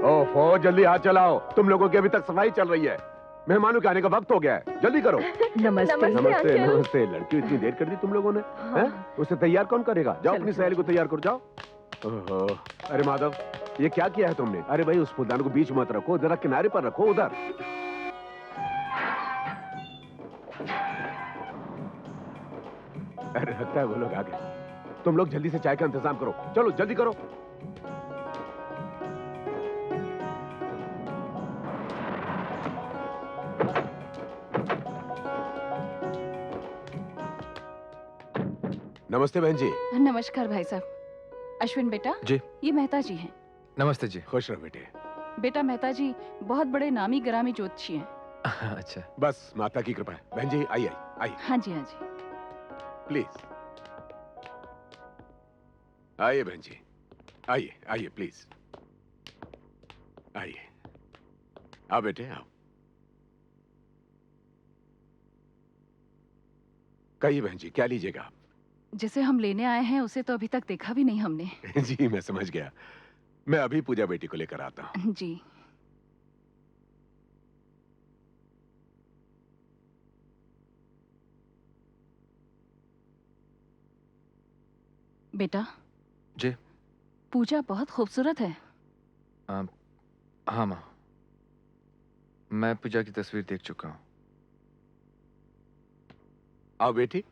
ओफो, जल्दी हाथ चलाओ। तुम लोगों की अभी तक सफाई चल रही है। मेहमानों के आने का वक्त हो गया है, जल्दी करो। नमस्ते। नमस्ते नमस्ते। लड़की इतनी देर कर दी तुम लोगों ने? हाँ। हैं? उसे तैयार कौन करेगा? जाओ अपनी सहेली को तैयार करो, जाओ। ओहो, अरे माधव, ये क्या किया है तुमने? अरे भाई, उस फूलदान को बीच मत रखो, जरा किनारे पर रखो, उधर। अरे लगता है वो लोग आ गए। तुम लोग जल्दी से चाय का इंतजाम करो, चलो जल्दी करो। नमस्ते बहन जी। नमस्कार भाई साहब। अश्विन बेटा जी। ये मेहता जी हैं। नमस्ते जी। खुश रहो बेटे। बेटा मेहता जी बहुत बड़े नामी ग्रामी ज्योतिषी हैं। अच्छा। बस माता की कृपा है। बहन जी आइए आइए। हाँ जी हाँ जी। प्लीज आइए बहन जी, आइए आइए प्लीज आइए। आओ बेटे आओ। कहिए बहन जी, क्या लीजिएगा आप? जिसे हम लेने आए हैं उसे तो अभी तक देखा भी नहीं हमने। जी मैं समझ गया। मैं अभी पूजा बेटी को लेकर आता हूँ। जी। बेटा। जी। पूजा बहुत खूबसूरत है। हाँ माँ, मैं पूजा की तस्वीर देख चुका हूँ। आओ बेटी,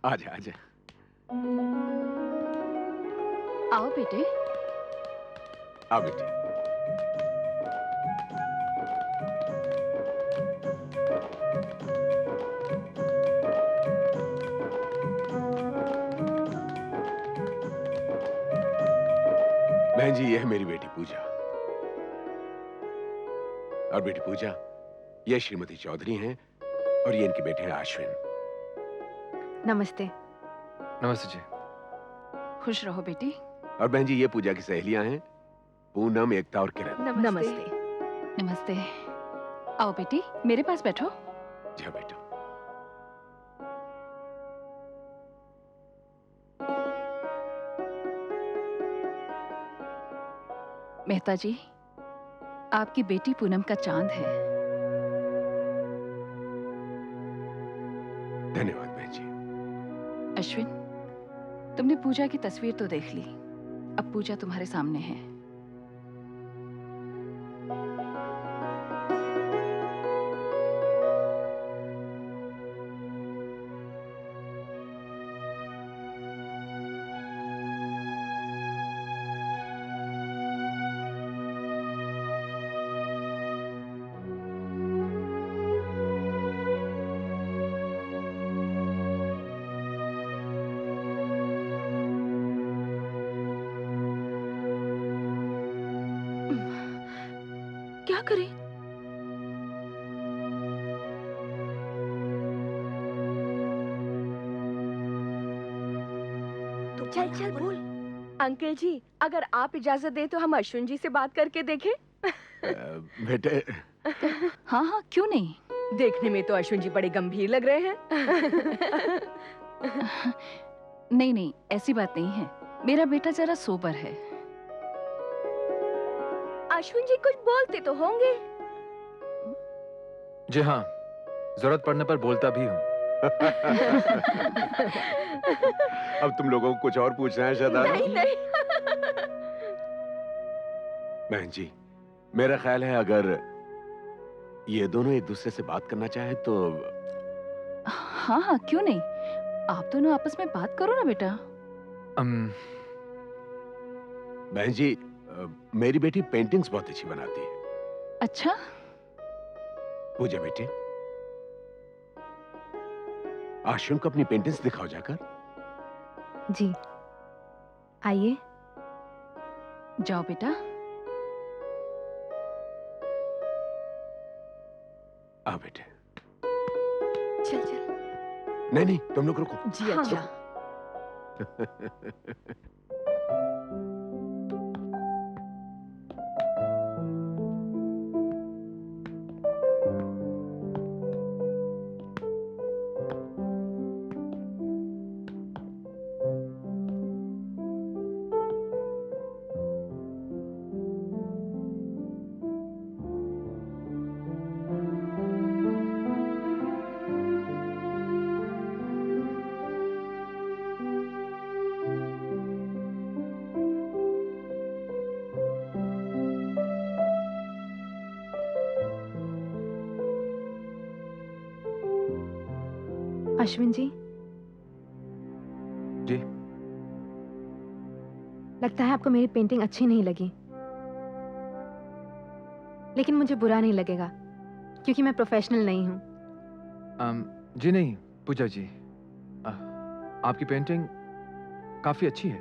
आजा आजा। आओ बेटे। आओ बेटी। बहन जी, यह है मेरी बेटी पूजा। और बेटी पूजा, ये श्रीमती चौधरी हैं और ये इनके बेटे हैं अश्विन। नमस्ते। नमस्ते जी। खुश रहो बेटी। और बहन जी, ये पूजा की सहेलियां हैं, पूनम, एकता और किरण। नमस्ते। नमस्ते। आओ बेटी मेरे पास बैठो। जा बेटा। मेहता जी, आपकी बेटी पूनम का चांद है। धन्यवाद बहन जी। अश्विन, तुमने पूजा की तस्वीर तो देख ली, अब पूजा तुम्हारे सामने है। क्या करें? चल चल बोल। अंकल जी, अगर आप इजाजत दें तो हम अश्विन जी से बात करके देखें। बेटे। हाँ हाँ, क्यों नहीं। देखने में तो अश्विन जी बड़े गंभीर लग रहे हैं। नहीं नहीं, ऐसी बात नहीं है, मेरा बेटा जरा सोबर है। अश्विन जी कुछ बोलते तो होंगे। जी हाँ, जरूरत पड़ने पर बोलता भी हूँ। अब तुम लोगों को कुछ और पूछना है शायद? नहीं नहीं। बहन जी, मेरा ख्याल है अगर ये दोनों एक दूसरे से बात करना चाहे तो। हाँ हाँ, क्यों नहीं, आप दोनों आपस में बात करो ना बेटा। बहन जी, मेरी बेटी पेंटिंग्स बहुत अच्छी बनाती है। अच्छा। पूजा बेटे, अश्विन को अपनी पेंटिंग्स दिखाओ जाकर। जी, आइए। जाओ बेटा। आओ बेटे। चल चल। नहीं नहीं, तुम लोग रुको। जी अच्छा। अश्विन जी, जी। लगता है आपको मेरी पेंटिंग अच्छी नहीं लगी, लेकिन मुझे बुरा नहीं लगेगा क्योंकि मैं प्रोफेशनल नहीं हूँ। जी नहीं पूजा जी, आपकी पेंटिंग काफी अच्छी है।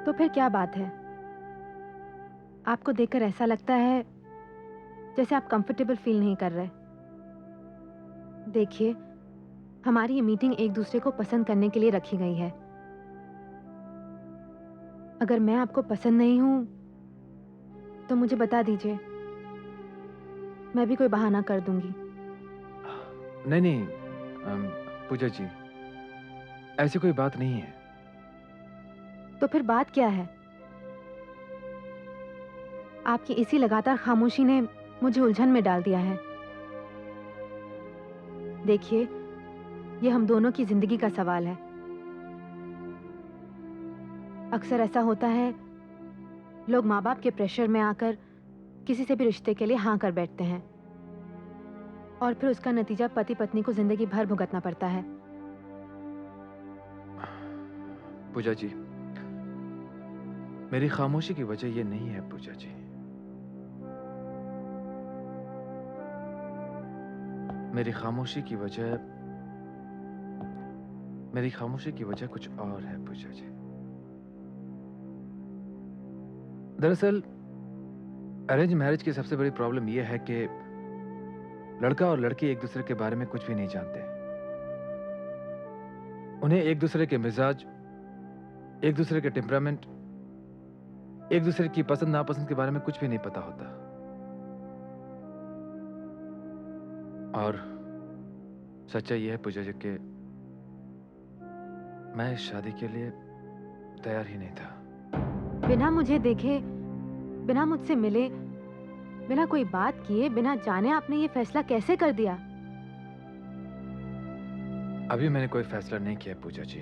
तो फिर क्या बात है? आपको देखकर ऐसा लगता है जैसे आप कंफर्टेबल फील नहीं कर रहे। देखिए, हमारी ये मीटिंग एक दूसरे को पसंद करने के लिए रखी गई है। अगर मैं आपको पसंद नहीं हूं तो मुझे बता दीजिए, मैं भी कोई बहाना कर दूंगी। नहीं नहीं पूजा जी, ऐसी कोई बात नहीं है। तो फिर बात क्या है? आपकी इसी लगातार खामोशी ने मुझे उलझन में डाल दिया है। देखिए, ये हम दोनों की जिंदगी का सवाल है। अक्सर ऐसा होता है, लोग माँ बाप के प्रेशर में आकर किसी से भी रिश्ते के लिए हाँ कर बैठते हैं और फिर उसका नतीजा पति पत्नी को जिंदगी भर भुगतना पड़ता है। पूजा जी, मेरी खामोशी की वजह ये नहीं है पूजा जी। मेरी खामोशी की वजह कुछ और है पूजा जी। दरअसल अरेंज मैरिज की सबसे बड़ी प्रॉब्लम यह है कि लड़का और लड़की एक दूसरे के बारे में कुछ भी नहीं जानते। उन्हें एक दूसरे के मिजाज, एक दूसरे के टेम्परामेंट, एक दूसरे की पसंद नापसंद के बारे में कुछ भी नहीं पता होता। और सच्चाई यह है पूजा जी कि मैं इस शादी के लिए तैयार ही नहीं था। बिना मुझे देखे, बिना मुझसे मिले, बिना कोई बात किए, बिना जाने आपने ये फैसला कैसे कर दिया? अभी मैंने कोई फैसला नहीं किया पूजा जी।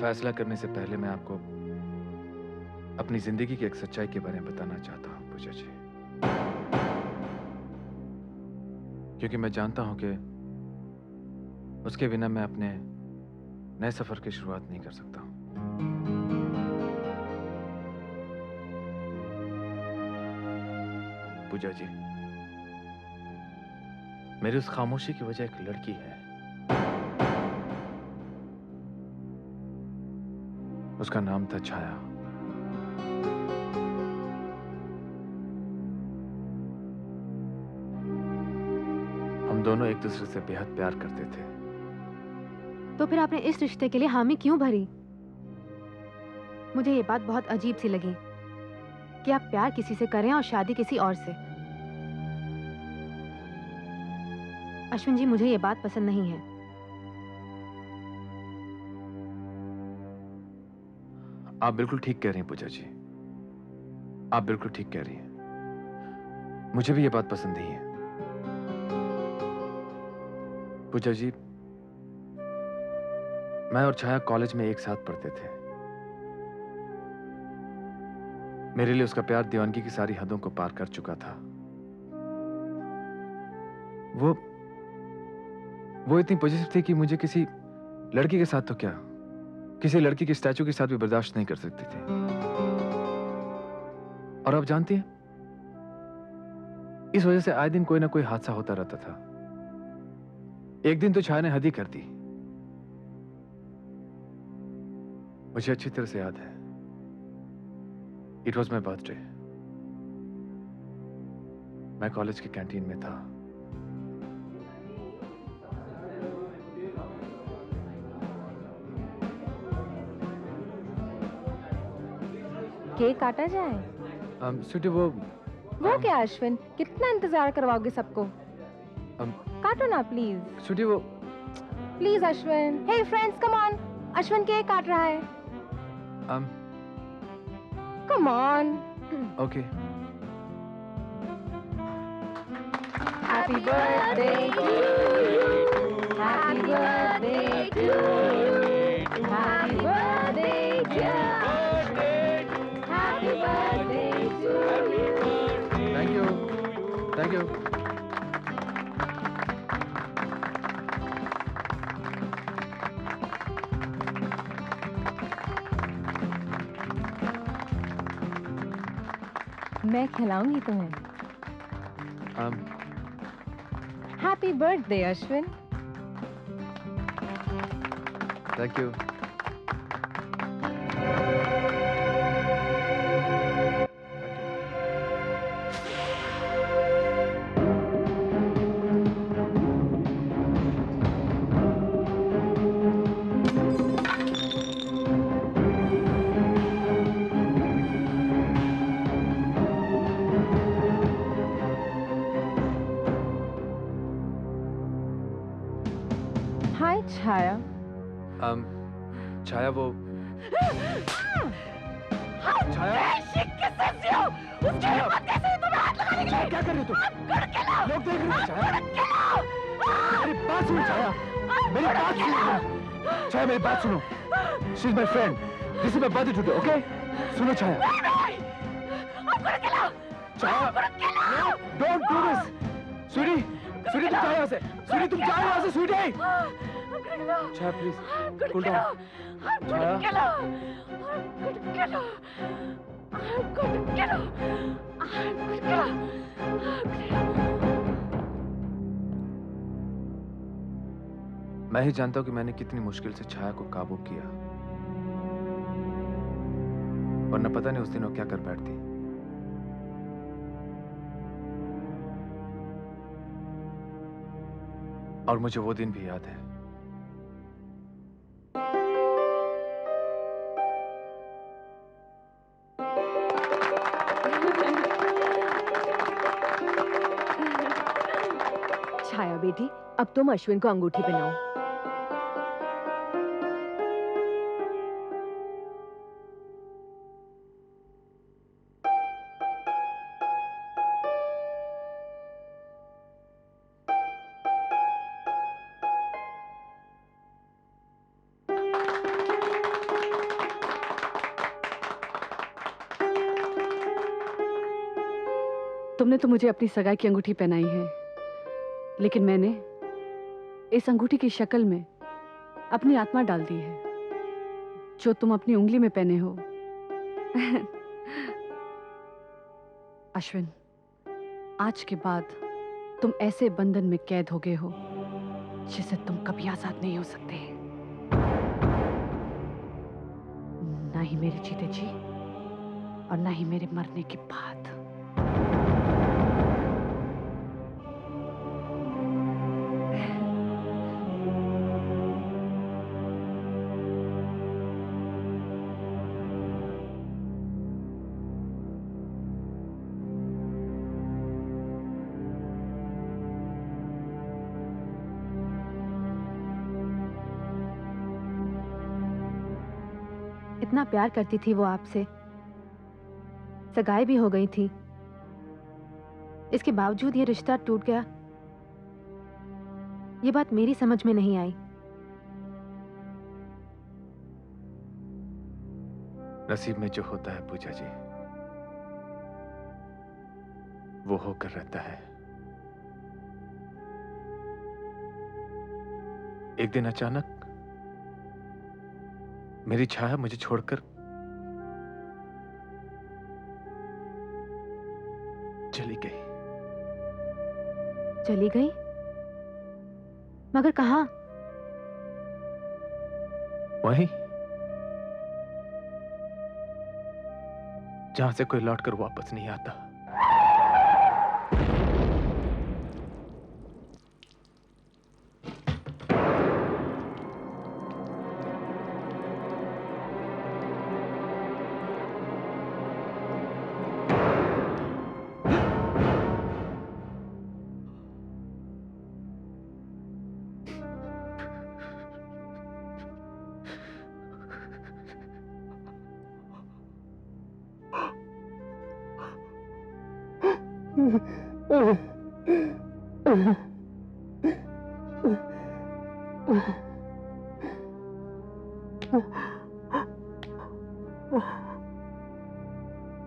फैसला करने से पहले मैं आपको अपनी जिंदगी की एक सच्चाई के बारे में बताना चाहता हूं पूजा जी, क्योंकि मैं जानता हूं कि उसके बिना मैं अपने नए सफर की शुरुआत नहीं कर सकता हूं। पूजा जी, मेरी उस खामोशी की वजह एक लड़की है। उसका नाम था छाया। हम दोनों एक दूसरे से बेहद प्यार करते थे। तो फिर आपने इस रिश्ते के लिए हामी क्यों भरी? मुझे ये बात बहुत अजीब सी लगी कि आप प्यार किसी से करें और शादी किसी और से। अश्विन जी, मुझे ये बात पसंद नहीं है। आप बिल्कुल ठीक कह रही हैं पूजा जी, आप बिल्कुल ठीक कह रही हैं। मुझे भी ये बात पसंद नहीं है। पूजा जी, मैं और छाया कॉलेज में एक साथ पढ़ते थे। मेरे लिए उसका प्यार दीवानगी की सारी हदों को पार कर चुका था। वो इतनी पॉजिटिव थी कि मुझे किसी लड़की के साथ तो क्या, किसी लड़की के स्टैचू के साथ भी बर्दाश्त नहीं कर सकती थी। और आप जानती हैं, इस वजह से आए दिन कोई ना कोई हादसा होता रहता था। एक दिन तो छाया ने हद ही कर दी। मुझे अच्छी तरह से याद है, इट वॉज माई बर्थडे। मैं कॉलेज की कैंटीन में था। केक काटा जाए? स्वीटी, वो क्या अश्विन, कितना इंतजार करवाओगे सबको? काटो ना प्लीज। स्वीटी, वो please Ashwin. Hey friends, come on. Ashwin cake काट रहा है। Come on. Okay. Happy birthday to you. Happy birthday to you. Happy birthday to you. Happy birthday to thank you. मैं खिलाऊंगी तुम्हें। Happy birthday Ashwin. Thank you. Hi Chhaya. Chhaya वो छाया छाया क्या कर रही हो तुम? लोग देख रहे हैं छाया। मेरी बात सुनो छाया, मेरी बात सुनो छाया, मेरी बात सुनो। She is my friend, this is my birthday today, okay? सुनो Chhaya, Chhaya don't do this. Sweetie, sweetie तुम जाओ यहाँ से, स्वीटी तुम जाओ यहाँ से, sweetie. Chhaya please cool down. Chhaya मैं ही जानता हूं कि मैंने कितनी मुश्किल से छाया को काबू किया, वरना पता नहीं उस दिन वो क्या कर बैठती। और मुझे वो दिन भी याद है। छाया बेटी, अब तुम अश्विन को अंगूठी पहनाओ। तुमने तो मुझे अपनी सगाई की अंगूठी पहनाई है, लेकिन मैंने इस अंगूठी की शक्ल में अपनी आत्मा डाल दी है, जो तुम अपनी उंगली में पहने हो। अश्विन, आज के बाद तुम ऐसे बंधन में कैद हो गए हो जिससे तुम कभी आजाद नहीं हो सकते। ना ही मेरे जीते जी और ना ही मेरे मरने के बाद। इतना प्यार करती थी वो आपसे, सगाई भी हो गई थी, इसके बावजूद ये रिश्ता टूट गया। ये बात मेरी समझ में नहीं आई। नसीब में जो होता है पूजा जी, वो होकर रहता है। एक दिन अचानक मेरी छाया मुझे छोड़कर चली गई। चली गई? मगर कहाँ? वहीं जहां से कोई लौटकर वापस नहीं आता।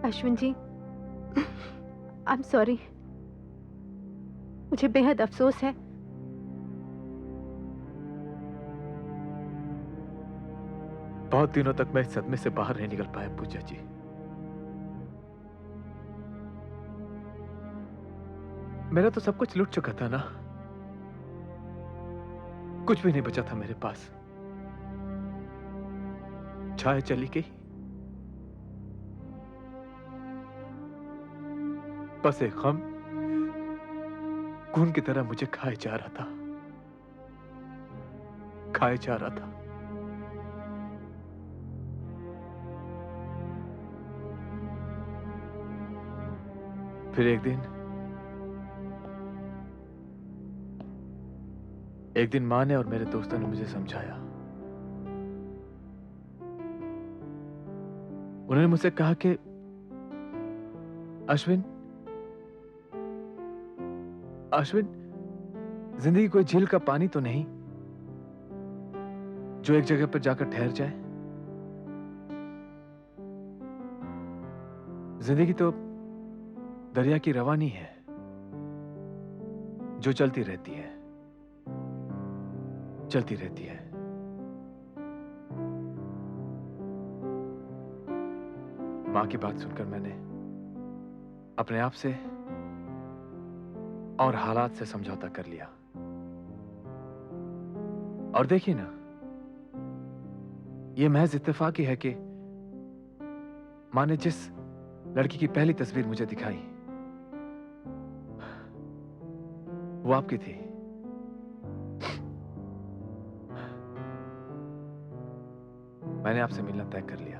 अश्विन जी, आई एम सॉरी। मुझे बेहद अफसोस है। बहुत दिनों तक मैं इस सदमे से बाहर नहीं निकल पाया पूजा जी। मेरा तो सब कुछ लुट चुका था ना, कुछ भी नहीं बचा था मेरे पास। छाया चली गई, बस एक गम खून की तरह मुझे खाए जा रहा था, खाए जा रहा था। फिर एक दिन माँ ने और मेरे दोस्तों ने मुझे समझाया। उन्होंने मुझसे कहा कि अश्विन, अश्विन, जिंदगी कोई झील का पानी तो नहीं जो एक जगह पर जाकर ठहर जाए। जिंदगी तो दरिया की रवानी है जो चलती रहती है, चलती रहती है। मां की बात सुनकर मैंने अपने आप से और हालात से समझौता कर लिया। और देखिए ना, यह महज इत्तेफाक ही है कि मां ने जिस लड़की की पहली तस्वीर मुझे दिखाई वो आपकी थी। मैंने आपसे मिलना तय कर लिया,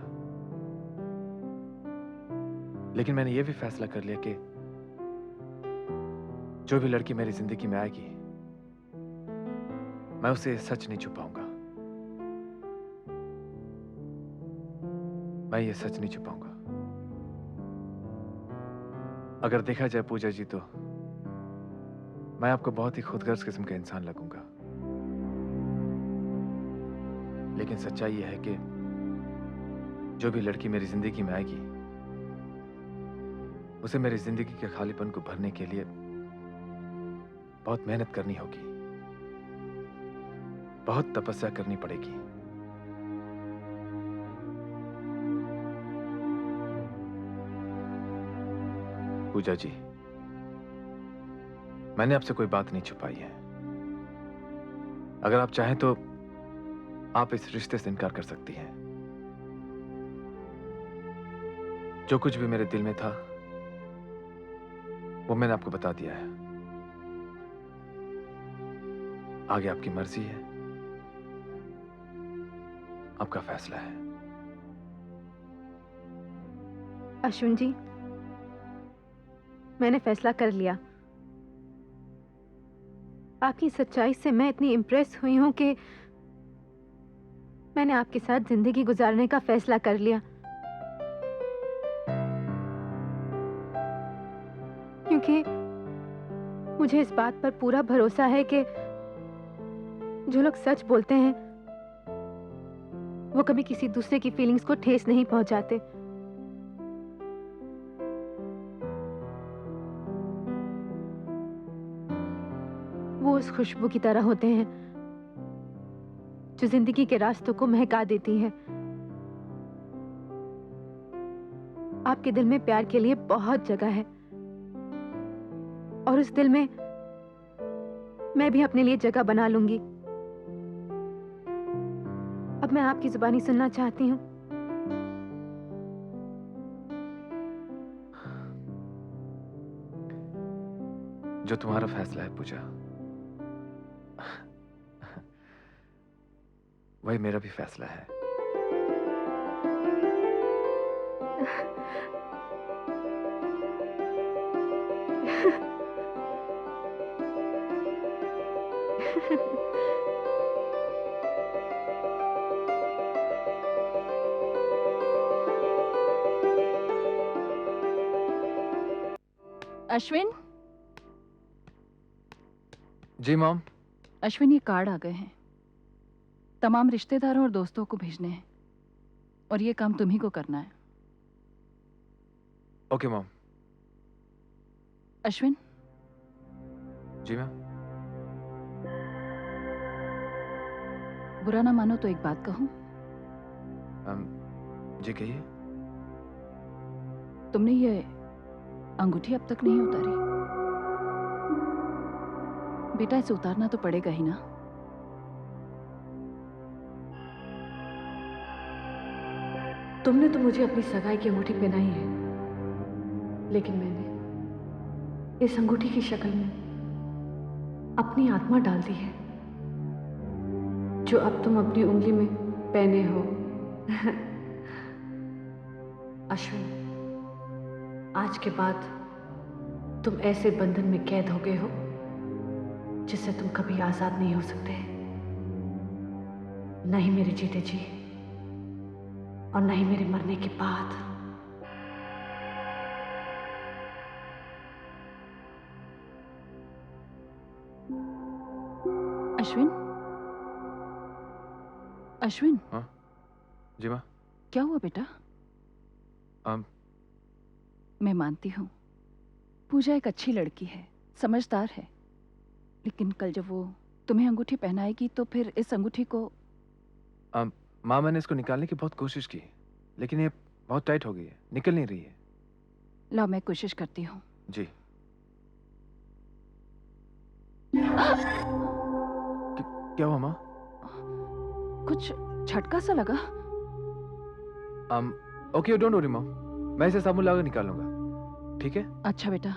लेकिन मैंने यह भी फैसला कर लिया कि जो भी लड़की मेरी जिंदगी में आएगी, मैं उसे सच नहीं छुपाऊंगा। मैं ये सच नहीं छुपाऊंगा। अगर देखा जाए पूजा जी, तो मैं आपको बहुत ही खुदगर्ज किस्म का इंसान लगूंगा, लेकिन सच्चाई यह है कि जो भी लड़की मेरी जिंदगी में आएगी, उसे मेरी जिंदगी के खालीपन को भरने के लिए बहुत मेहनत करनी होगी, बहुत तपस्या करनी पड़ेगी। पूजा जी, मैंने आपसे कोई बात नहीं छुपाई है। अगर आप चाहें तो आप इस रिश्ते से इनकार कर सकती हैं। जो कुछ भी मेरे दिल में था वो मैंने आपको बता दिया है। आगे आपकी मर्जी है, आपका फैसला है। अश्विन जी, मैंने फैसला कर लिया। आपकी सच्चाई से मैं इतनी इम्प्रेस हुई हूं कि मैंने आपके साथ जिंदगी गुजारने का फैसला कर लिया। क्योंकि मुझे इस बात पर पूरा भरोसा है कि जो लोग सच बोलते हैं वो कभी किसी दूसरे की फीलिंग्स को ठेस नहीं पहुंचाते। वो उस खुशबू की तरह होते हैं जो जिंदगी के रास्तों को महका देती है। आपके दिल में प्यार के लिए बहुत जगह है और उस दिल में मैं भी अपने लिए जगह बना लूंगी। अब मैं आपकी जुबानी सुनना चाहती हूँ। जो तुम्हारा फैसला है पूजा, वही मेरा भी फैसला है। अश्विन, जी मॉम। अश्विन, ये कार्ड आ गए हैं। तमाम रिश्तेदारों और दोस्तों को भेजने हैं और ये काम तुम्ही को करना है। Okay mom. अश्विन, जी मैम। बुरा ना मानो तो एक बात कहूं। जी कहिए। तुमने ये अंगूठी अब तक नहीं उतारी। बेटा इसे उतारना तो पड़ेगा ही ना। तुमने तो मुझे अपनी सगाई की अंगूठी पहनाई है, लेकिन मैंने इस अंगूठी की शक्ल में अपनी आत्मा डाल दी है, जो अब तुम अपनी उंगली में पहने हो। अश्विन, आज के बाद तुम ऐसे बंधन में कैद हो गए हो जिससे तुम कभी आजाद नहीं हो सकते। नहीं मेरे जीते जी और नहीं मेरे मरने के बाद। अश्विन, अश्विन। हाँ जी माँ। क्या हुआ बेटा? अम मैं मानती हूँ पूजा एक अच्छी लड़की है, समझदार है, लेकिन कल जब वो तुम्हें अंगूठी पहनाएगी तो फिर इस अंगूठी को। माँ मैंने इसको निकालने की बहुत कोशिश की, लेकिन ये बहुत टाइट हो गई है, निकल नहीं रही है। लाओ मैं कोशिश करती हूँ। जी। क्या हुआ माँ? कुछ झटका सा लगा। ओके डोंट वरी माँ, मैं इसे साबुन लगा निकालूंगा, ठीक है? अच्छा बेटा।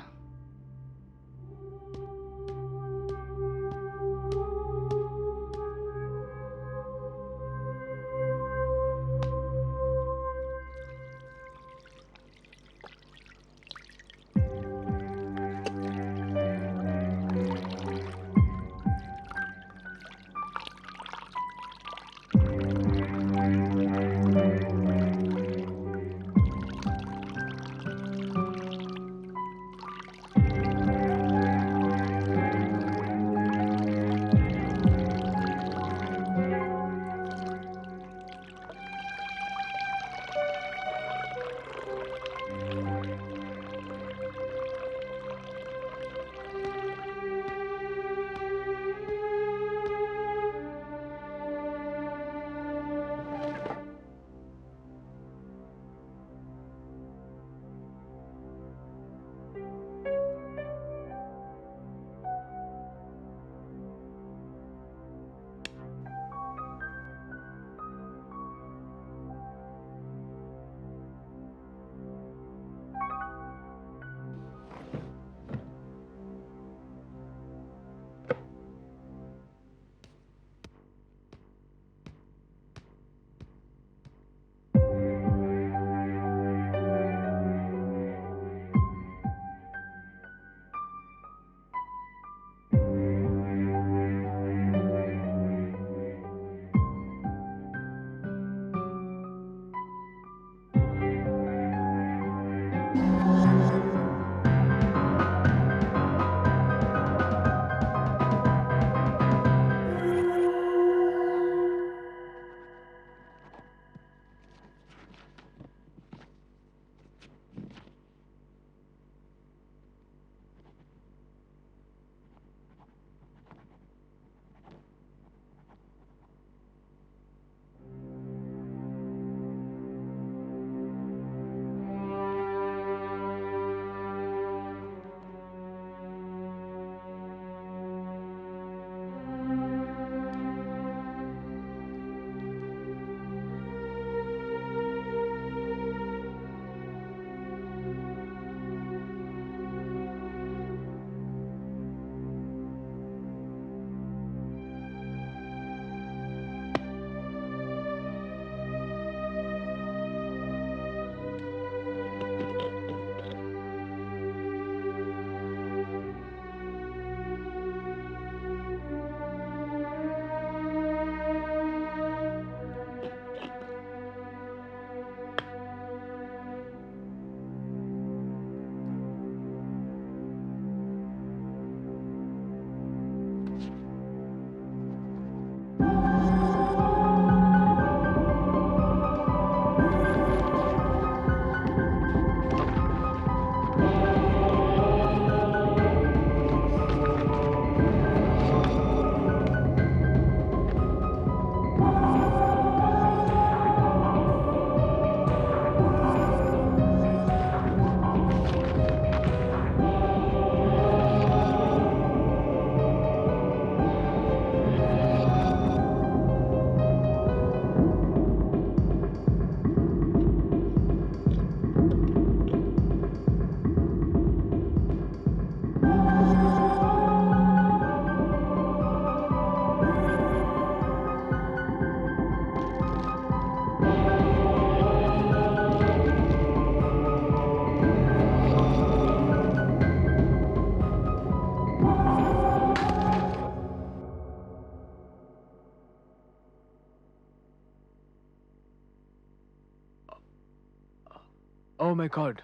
Oh my God.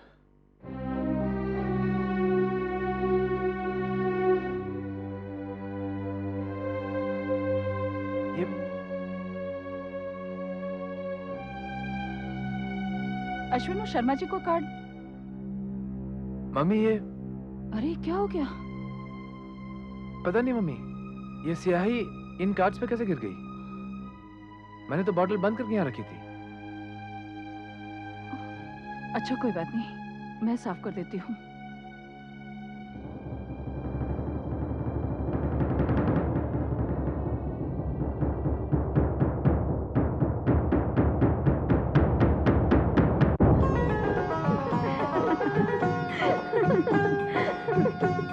ये अश्विन, वो शर्मा जी को कार्ड। मम्मी, ये अरे क्या हो गया? पता नहीं मम्मी, ये स्याही इन कार्ड्स पे कैसे गिर गई? मैंने तो बॉटल बंद करके यहाँ रखी थी। अच्छा कोई बात नहीं, मैं साफ कर देती हूँ।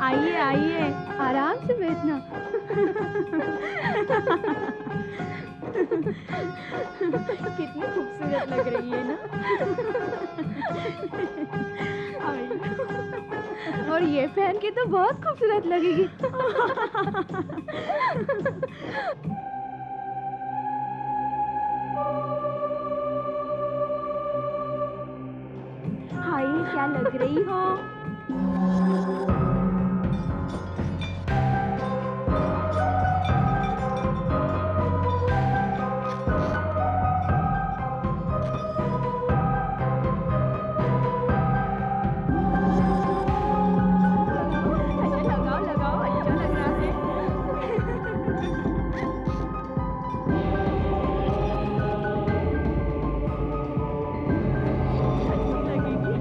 आइए आइए, आराम से बैठना। कितनी खूबसूरत लग रही है ना। और ये पहन के तो बहुत खूबसूरत लगेगी। हाय, क्या लग रही हो। लगाओ लगाओ, अच्छा लग रहा है। अच्छी लगेगी।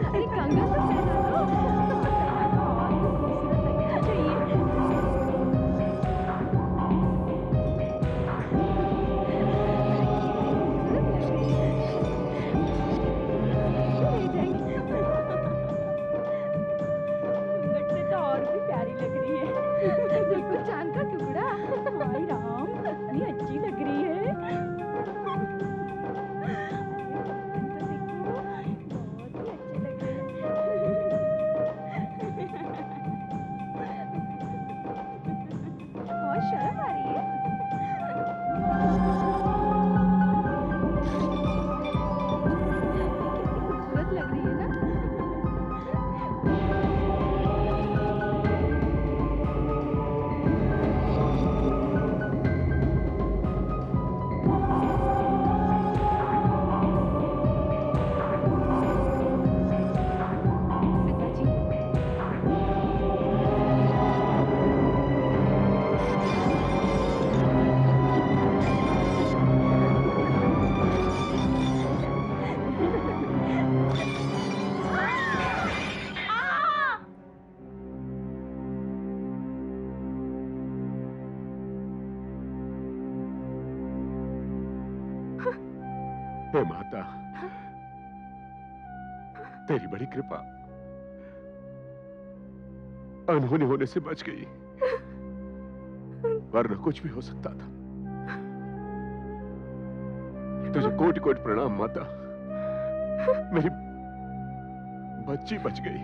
अरे कंगन तो पहना दो। और खूबसूरत लगना घूंघट से तो और भी प्यारी लग रही है। बिल्कुल चांद का टुकड़ा। हाय राम, कितनी अच्छी लग रही है। तो देखो, बहुत ही अच्छे लग रहे हैं। बहुत शर्म आ रही है। कितनी खूबसूरत लग रही है ना। पिताजी, हे माता, तेरी बड़ी कृपा, अनहोनी होने से बच गई, वरना कुछ भी हो सकता था। तुझे कोटि कोटि प्रणाम माता, मेरी बच्ची बच गई।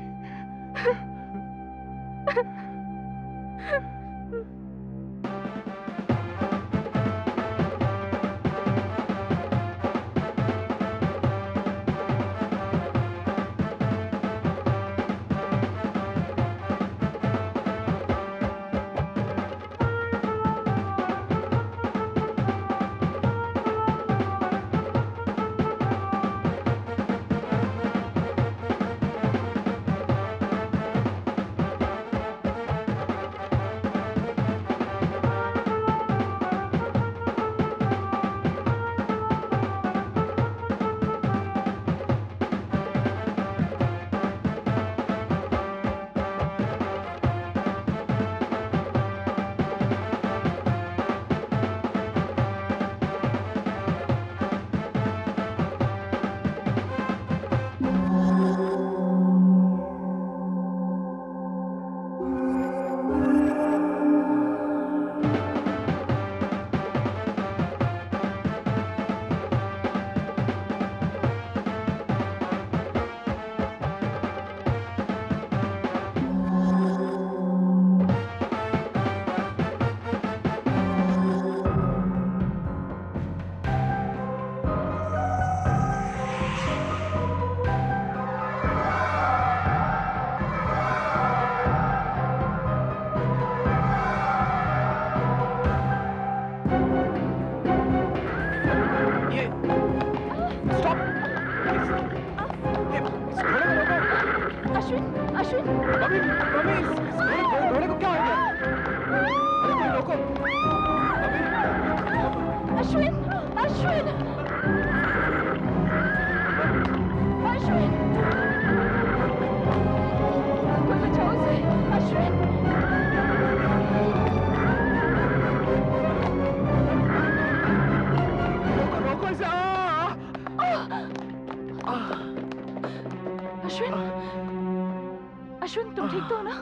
ठीक तो हो ना?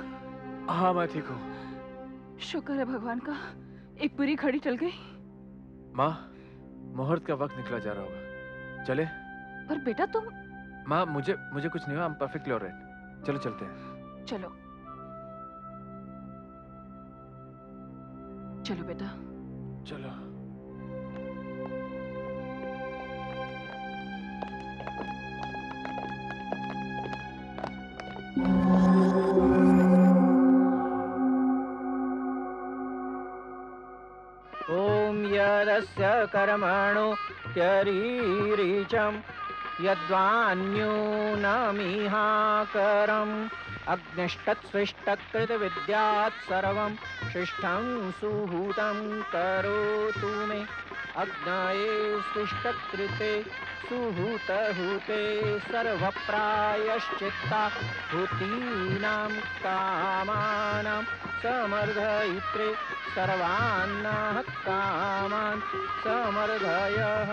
हाँ मैं ठीक हूँ। शुक्र है भगवान का, एक बुरी घड़ी टल गई। माँ, मुहूर्त का वक्त निकला जा रहा होगा, चले? पर बेटा तुम। माँ मुझे कुछ नहीं हुआ, I'm perfectly alright। चलो चलते हैं। चलो चलो बेटा। चलो। ॐ यदस्य कर्मणो त्यरीरिचं यद्वान्यूनमिहाकरम् अग्निष्टत्स्विष्टकृतविद्यात् सर्वं शिष्टं सुहूतं करोतु मे अग्नये स्विष्टकृते सुहूतहूते सर्वप्रायश्चित्ता भूतीनां कामानां समर्धयित्रे सर्वान्नः कामान् समर्धयः।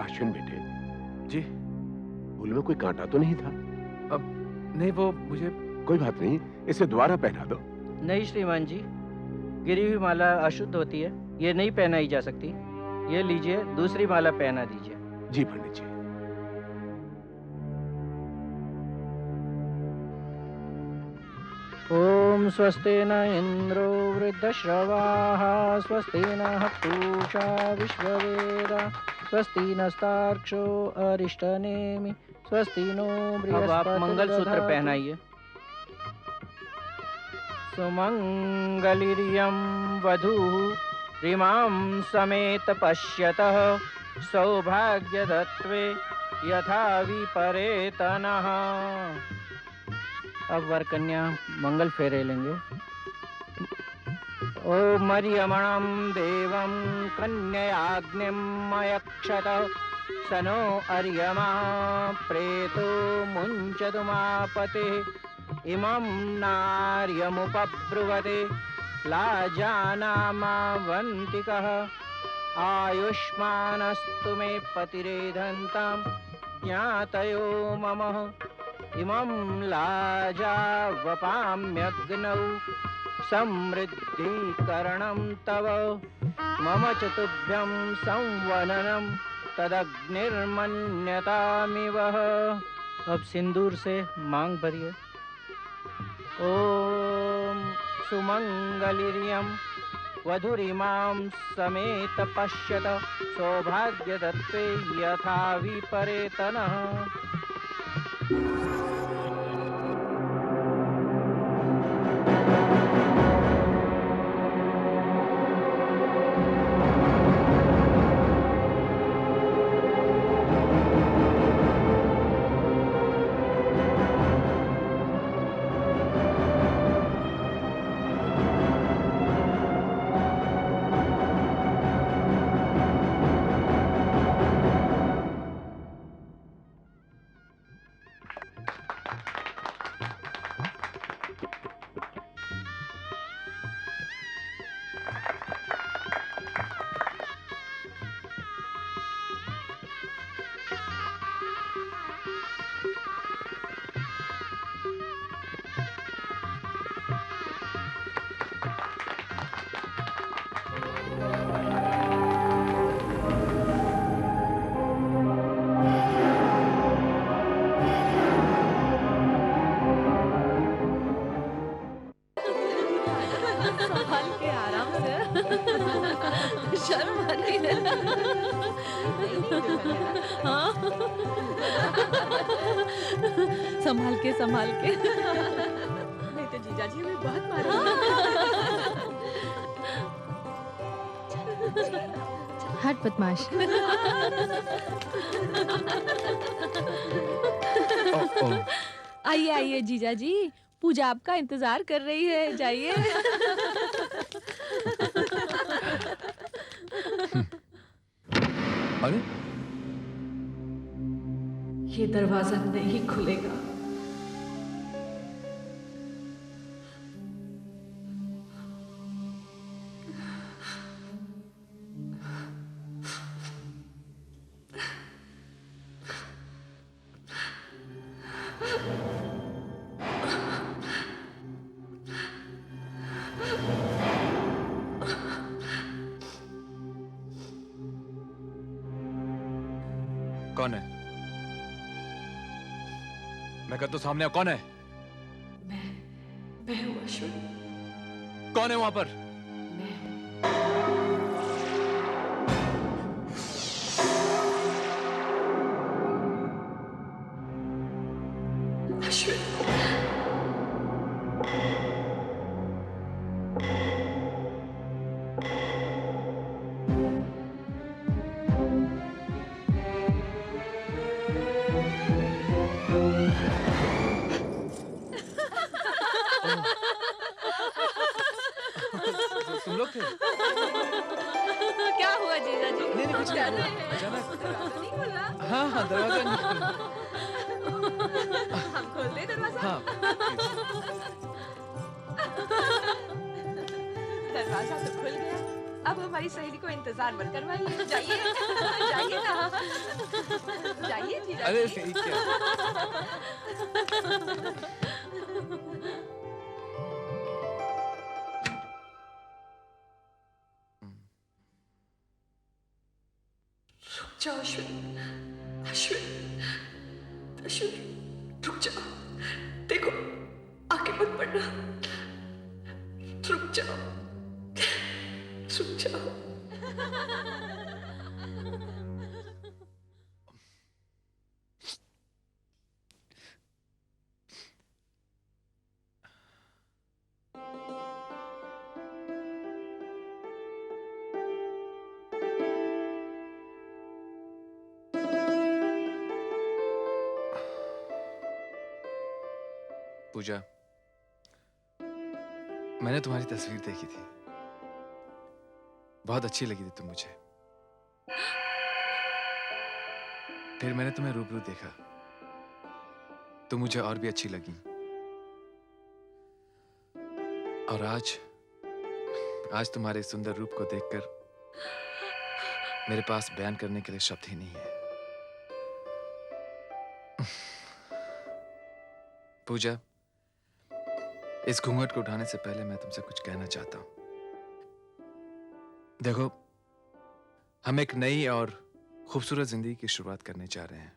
अश्विन बेटे, जी। फूल में कोई कांटा तो नहीं था? नहीं, वो मुझे। कोई बात नहीं, इसे दोबारा पहना दो। नहीं श्रीमान जी, गिरी हुई माला अशुद्ध होती है, ये नहीं पहनाई जा सकती। ये लीजिए, दूसरी माला पहना दीजिए। जी पंडित जी। ओम स्वस्ति न इंद्रो वृद्धश्रवाः स्वस्ति नः पूषा विश्ववेदाः स्वस्ति नस्तार्क्ष्यो अरिष्टनेमि स्वस्ति नो बृहस्पतिर्दधातु। अब आप मंगलसूत्र पहनाइए। सुमंगलिर्यं वधूः रिमां समेत पश्यतः सौभाग्यदत्वे यथा विपरेतनः। अब वर कन्या मंगल फेरे लेंगे। ओ मरियमणं देवं कन्ययाग्निमयक्षत स नो अर्यमा प्रेतो मुञ्चतुमापतिः इमं नार्यमुपब्रुवते लाजानामावन्तिकः आयुष्मानस्तु मे पतिरेधन्तां ज्ञातयो मम इमं लाजावपाम्यग्नौ समृद्धीकरणं तव मम च तुभ्यं संवननं तदग्निर्मन्यतामिव। अब सिंदूर से मांग भरिए। ओम सुमंगलिर्यं वधुरिमां समेत पश्यत सौभाग्यदत्ते यथा विपरेतनः। शर्म आ रही है। हाँ। संभाल के नहीं तो जीजा जी हमें बहुत मारेंगे। हट बदमाश। आइए आइए जीजा जी, पूजा आपका इंतजार कर रही है, जाइए। अरे ये दरवाजा नहीं खुलेगा। कौन है? मैं कहता हूं सामने आओ, कौन है? मैं हूँ अश्विन। कौन है वहां पर? तुम लोग थे? क्या हुआ जीजा जी? नहीं नहीं, कुछ नहीं हुआ। अचानक हाँ हाँ, दरवाजा नहीं खुला। हम खोल दे दरवाजा? हाँ दरवाजा तो खुल गया। अब हमारी सहेली को इंतजार मत करवाइए, जाइए जाइए ना, जाइए जीजा अरे जी। ठीक है। जाओ अश्विन, अश्विन, अश्विन, रुक जाओ। देखो, आगे मत बढ़ना। रुक जाओ, रुक जाओ। पूजा, मैंने तुम्हारी तस्वीर देखी थी, बहुत अच्छी लगी थी तुम मुझे। फिर मैंने तुम्हें रूबरू देखा, तुम मुझे और भी अच्छी लगी। और आज तुम्हारे सुंदर रूप को देखकर मेरे पास बयान करने के लिए शब्द ही नहीं है। पूजा, इस घूंघट को उठाने से पहले मैं तुमसे कुछ कहना चाहता हूं। देखो, हम एक नई और खूबसूरत जिंदगी की शुरुआत करने जा रहे हैं,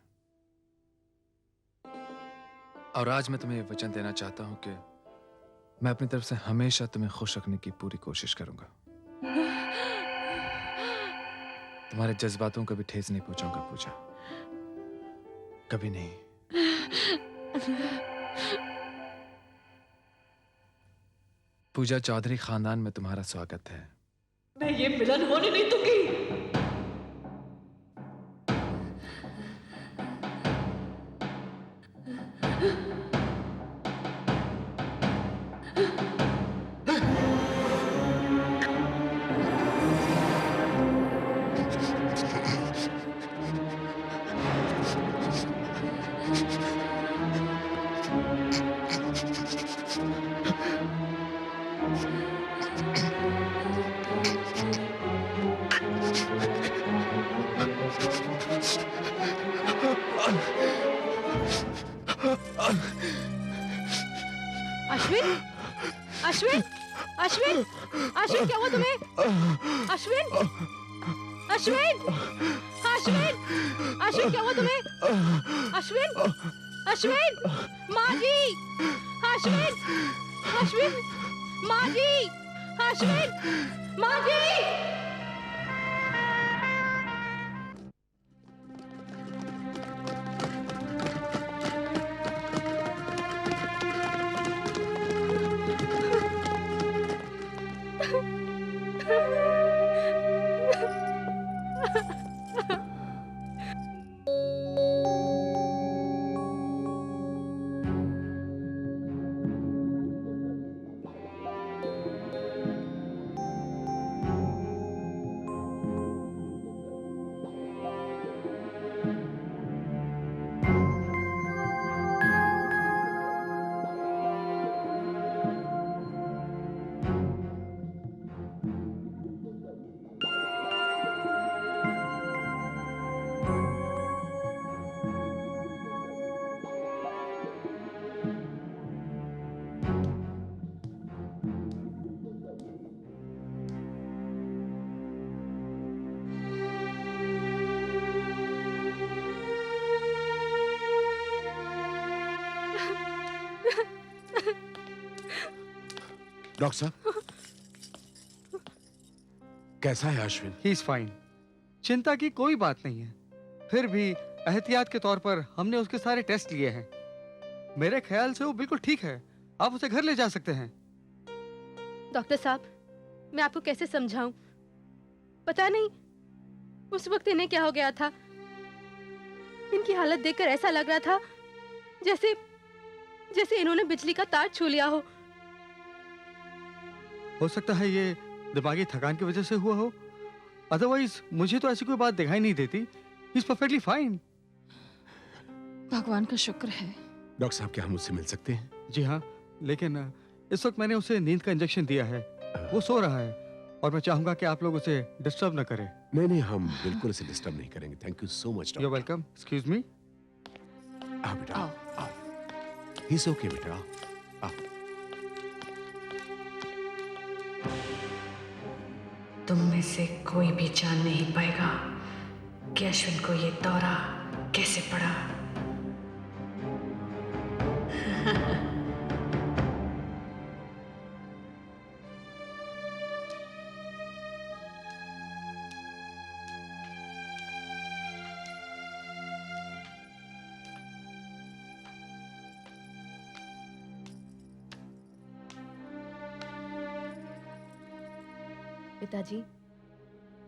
और आज मैं तुम्हें वचन देना चाहता हूं कि मैं अपनी तरफ से हमेशा तुम्हें खुश रखने की पूरी कोशिश करूंगा। तुम्हारे जज्बातों को भी ठेस नहीं पहुंचाऊंगा पूजा, कभी नहीं। पूजा, चौधरी खानदान में तुम्हारा स्वागत है। मैं ये मिलन होने नहीं दूंगी। अश्विन, अश्विन, अश्विन, अश्विन, क्या हुआ तुम्हें? अश्विन, अश्विन, अश्विन, अश्विन, क्या हुआ तुम्हें? अश्विन, अश्विन, माँ जी, अश्विन, अश्विन, माँ जी, अश्विन, माँ जी। डॉक्टर साहब, कैसा है अश्विन? ही इज फाइन, चिंता की कोई बात नहीं है। फिर भी एहतियात के तौर पर हमने उसके सारे टेस्ट लिए हैं। मेरे ख्याल से वो बिल्कुल ठीक है, आप उसे घर ले जा सकते हैं। डॉक्टर साहब, मैं आपको कैसे समझाऊं? पता नहीं उस वक्त इन्हें क्या हो गया था। इनकी हालत देखकर ऐसा लग रहा था जैसे जैसे इन्होंने बिजली का तार छू लिया हो सकता है ये दिमागी थकान की वजह से हुआ हो, अदरवाइज मुझे तो ऐसी कोई बात दिखाई नहीं देती। He is perfectly fine. भगवान का शुक्र है। डॉक्टर साहब, क्या हम उससे मिल सकते हैं? जी हाँ, लेकिन इस वक्त मैंने उसे नींद का इंजेक्शन दिया है, वो सो रहा है और मैं चाहूंगा कि आप लोग उसे डिस्टर्ब न करें। नहीं नहीं, हम बिल्कुल उसे डिस्टर्ब नहीं करेंगे। Thank you so much you doctor. Welcome. Excuse me. आओ बेटा, आओ। ही इज ओके बेटा, आओ। तुम में से कोई भी जान नहीं पाएगा कि अश्विन को ये दौरा कैसे पड़ा। पिताजी,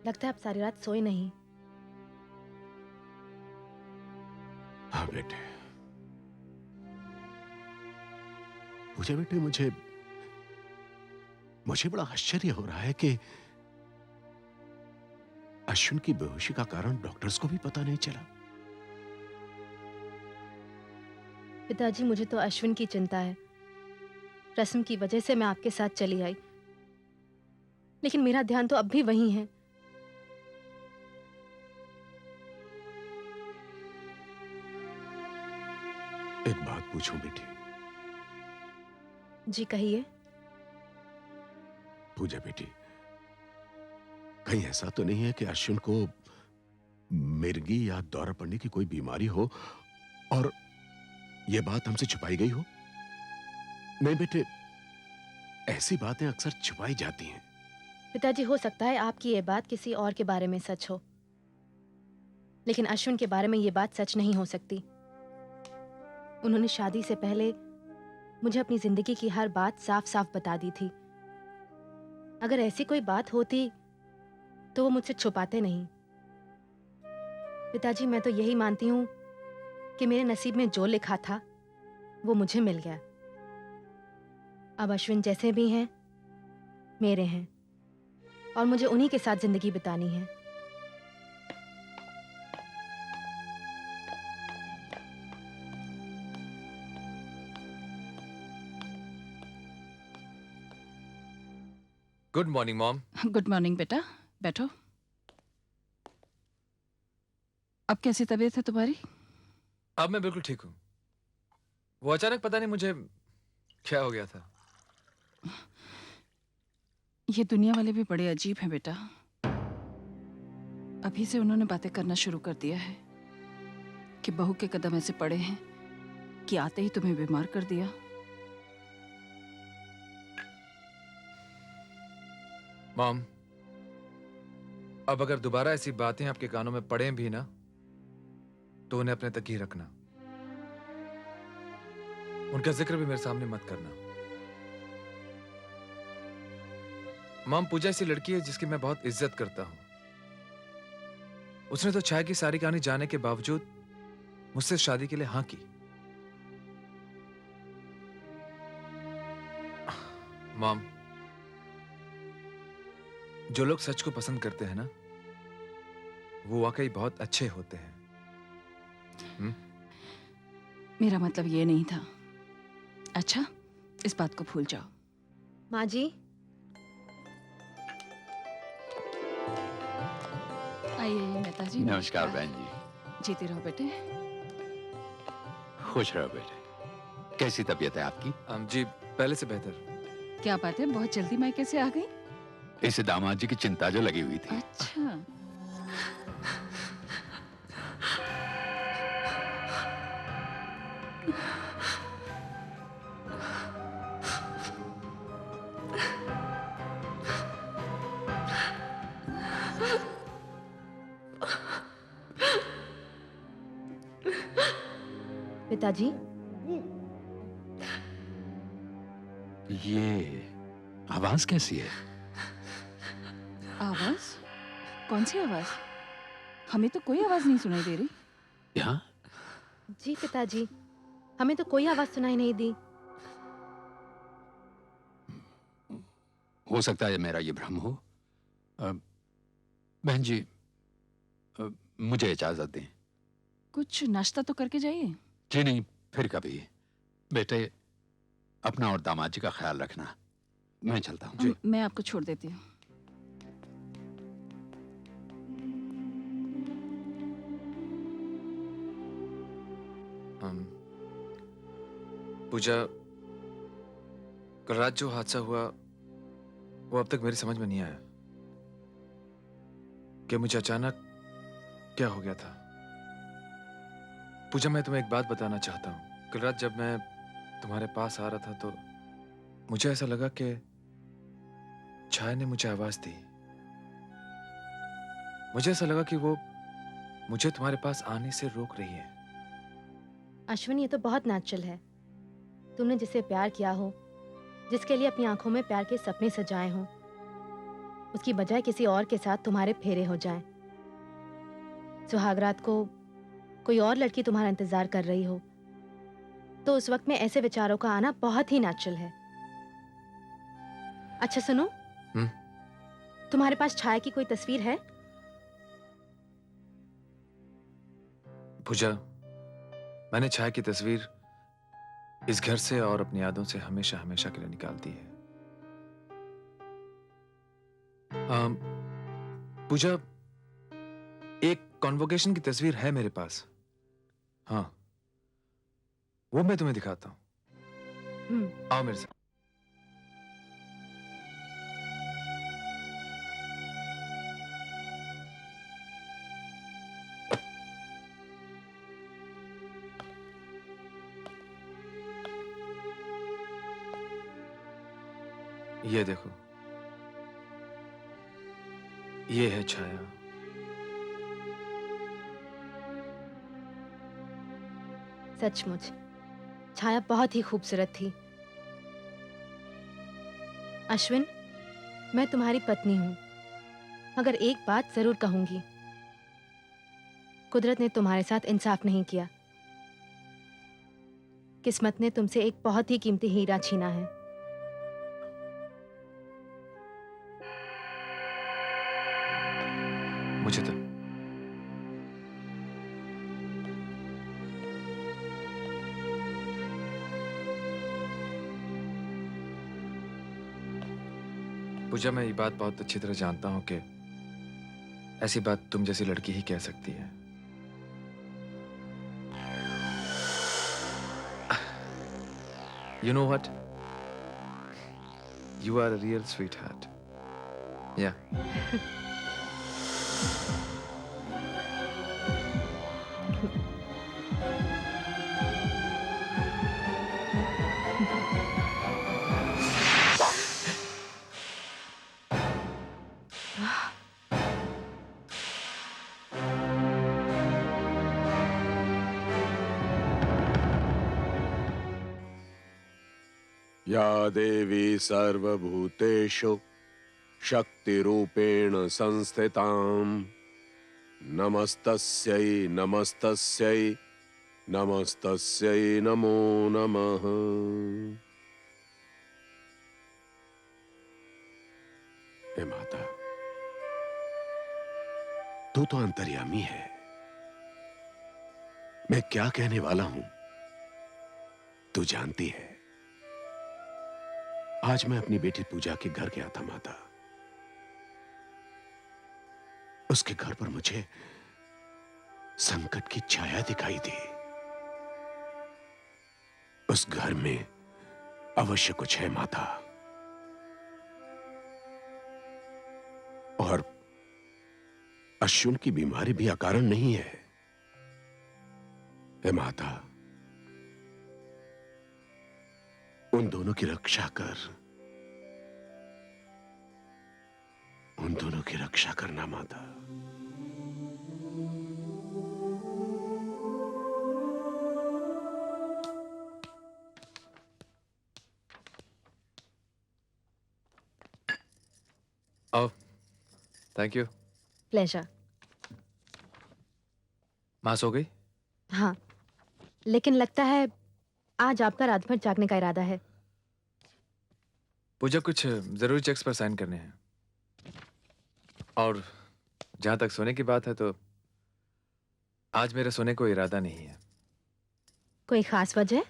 लगता है आप सारी रात सोए नहीं। हाँ बेटे, पूछे बेटे, मुझे बड़ा आश्चर्य हो रहा है कि अश्विन की बेहोशी का कारण डॉक्टर्स को भी पता नहीं चला। पिताजी, मुझे तो अश्विन की चिंता है। रस्म की वजह से मैं आपके साथ चली आई, लेकिन मेरा ध्यान तो अब भी वही है। एक बात पूछूं बेटी? जी कहिए। पूजा बेटी, कहीं ऐसा तो नहीं है कि अश्विन को मिर्गी या दौरा पड़ने की कोई बीमारी हो और यह बात हमसे छुपाई गई हो? नहीं बेटे, ऐसी बातें अक्सर छुपाई जाती हैं। पिताजी, हो सकता है आपकी ये बात किसी और के बारे में सच हो, लेकिन अश्विन के बारे में ये बात सच नहीं हो सकती। उन्होंने शादी से पहले मुझे अपनी जिंदगी की हर बात साफ साफ बता दी थी। अगर ऐसी कोई बात होती तो वो मुझसे छुपाते नहीं। पिताजी, मैं तो यही मानती हूँ कि मेरे नसीब में जो लिखा था वो मुझे मिल गया। अब अश्विन जैसे भी हैं मेरे हैं और मुझे उन्हीं के साथ जिंदगी बितानी है। Good morning mom. Good morning बेटा, बैठो। अब कैसी तबीयत है तुम्हारी? अब मैं बिल्कुल ठीक हूँ। वो अचानक पता नहीं मुझे क्या हो गया था। ये दुनिया वाले भी बड़े अजीब हैं बेटा। अभी से उन्होंने बातें करना शुरू कर दिया है कि बहू के कदम ऐसे पड़े हैं कि आते ही तुम्हें बीमार कर दिया। मॉम, अब अगर दोबारा ऐसी बातें आपके कानों में पड़े भी ना तो उन्हें अपने तक ही रखना। उनका जिक्र भी मेरे सामने मत करना। मॉम, पूजा ऐसी लड़की है जिसकी मैं बहुत इज्जत करता हूं। उसने तो छाया की सारी कहानी जानने के बावजूद मुझसे शादी के लिए हाँ की। मॉम, जो लोग सच को पसंद करते हैं ना, वो वाकई बहुत अच्छे होते हैं। मेरा मतलब ये नहीं था। अच्छा, इस बात को भूल जाओ। माँ जी, आइए मेहता जी। नमस्कार बहन जी। जीते रहो बेटे। खुश रहो बेटे। कैसी तबीयत है आपकी? जी पहले से बेहतर। क्या बात है, बहुत जल्दी मायके से आ गई? इस दामाद जी की चिंता जो लगी हुई थी। अच्छा, पिताजी, ये आवाज कैसी है? आवाज? कौन सी आवाज? हमें तो कोई आवाज नहीं सुनाई दे रही। यहाँ जी पिताजी, हमें तो कोई आवाज सुनाई नहीं दी। हो सकता है मेरा ये भ्रम हो। बहन जी, मुझे इजाजत दें। कुछ नाश्ता तो करके जाइए। जी नहीं, फिर कभी। बेटे, अपना और दामाद जी का ख्याल रखना। मैं चलता हूँ। मैं आपको छोड़ देती हूँ। पूजा, कल रात जो हादसा हुआ वो अब तक मेरी समझ में नहीं आया कि मुझे अचानक क्या हो गया था। पूजा, मैं तुम्हें एक बात बताना चाहता हूँ। कल रात जब मैं तुम्हारे पास आ रहा था तो मुझे ऐसा लगा कि छाया ने मुझे आवाज दी। मुझे ऐसा लगा कि वो मुझे तुम्हारे पास आने से रोक रही है। अश्विन, ये तो बहुत नेचुरल है। तुमने जिसे प्यार किया हो, जिसके लिए अपनी आंखों में प्यार के सपने सजाए हों, उसकी बजाय किसी और के साथ तुम्हारे फेरे हो जाएं। सुहागरात को कोई और लड़की तुम्हारा इंतजार कर रही हो, तो उस वक्त में ऐसे विचारों का आना बहुत ही नेचुरल है। अच्छा सुनो, तुम्हारे पास छाया की कोई तस्वीर है? पूजा, मैंने छाया की तस्वीर इस घर से और अपनी यादों से हमेशा हमेशा के लिए निकाल दी है। पूजा, एक कॉन्वोकेशन की तस्वीर है मेरे पास। हाँ, वो मैं तुम्हें दिखाता हूं। आओ मेरे साथ। ये देखो, ये है छाया। सचमुच छाया बहुत ही खूबसूरत थी। अश्विन, मैं तुम्हारी पत्नी हूं, मगर एक बात जरूर कहूंगी। कुदरत ने तुम्हारे साथ इंसाफ नहीं किया। किस्मत ने तुमसे एक बहुत ही कीमती हीरा छीना है। मुझे तो पूजा, मैं ये बात बहुत अच्छी तरह जानता हूं कि ऐसी बात तुम जैसी लड़की ही कह सकती है। You know what? You are a real sweetheart. Yeah. या देवी सर्वभूतेषु शक्तिरूपेण संस्थिताम् नमस्तस्यै नमस्तस्यै नमस्तस्यै नमो नमः। हे माता, तू तो अंतर्यामी है। मैं क्या कहने वाला हूं तू जानती है। आज मैं अपनी बेटी पूजा के घर गया था माता। उसके घर पर मुझे संकट की छाया दिखाई दी। उस घर में अवश्य कुछ है माता, और अश्विन की बीमारी भी अकारण नहीं है। हे माता, उन दोनों की रक्षा कर। उन दोनों की रक्षा करना माता। आओ। Thank you. प्लेजर। माँ सो गई? हाँ, लेकिन लगता है आज आपका रात भर जागने का इरादा है। पूजा, कुछ जरूरी चेक्स पर साइन करने हैं, और जहां तक सोने की बात है तो आज मेरा सोने को इरादा नहीं है। कोई खास वजह?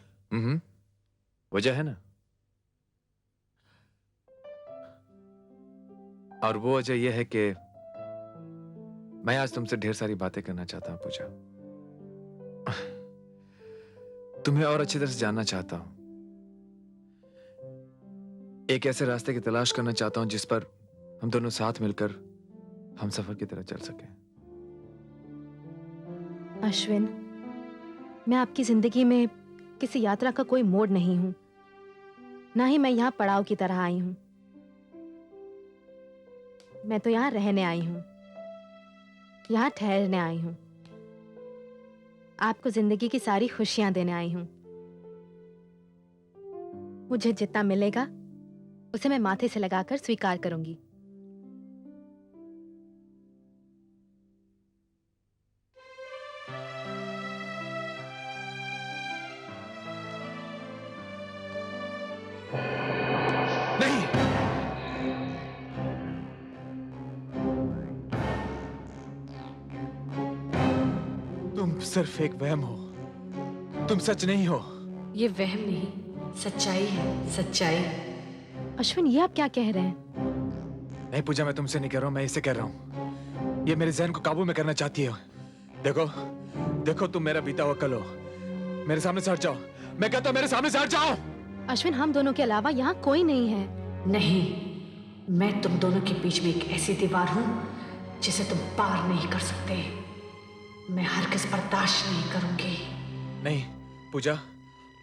वजह है ना, और वो वजह यह है कि मैं आज तुमसे ढेर सारी बातें करना चाहता हूं पूजा। तुम्हें और अच्छी तरह से जानना चाहता हूं। एक ऐसे रास्ते की तलाश करना चाहता हूं जिस पर हम दोनों साथ मिलकर हम सफर की तरह चल सकें। अश्विन, मैं आपकी जिंदगी में किसी यात्रा का कोई मोड़ नहीं हूं, ना ही मैं यहाँ पड़ाव की तरह आई हूं। मैं तो यहाँ रहने आई हूं, यहाँ ठहरने आई हूं, आपको जिंदगी की सारी खुशियां देने आई हूं। मुझे जितना मिलेगा उसे मैं माथे से लगाकर स्वीकार करूंगी। नहीं, तुम सिर्फ एक वहम हो, तुम सच नहीं हो। ये वहम नहीं, सच्चाई है, सच्चाई। अश्विन, ये आप क्या कह रहे हैं? नहीं पूजा, मैं तुमसे नहीं कह रहा हूं, मैं इसे कह रहा हूं। ये मेरे जहन को काबू में करना चाहती है। देखो देखो, तुम मेरा बीता हुआ कल हो। मेरे सामने से हट जाओ, मैं कहता हूं मेरे सामने से हट जाओ। अश्विन, हम दोनों के अलावा यहाँ कोई नहीं है। नहीं, मैं तुम दोनों के बीच में एक ऐसी दीवार हूं जिसे तुम पार नहीं कर सकते। मैं हरगिज़ बर्दाश्त नहीं करूंगी। नहीं पूजा,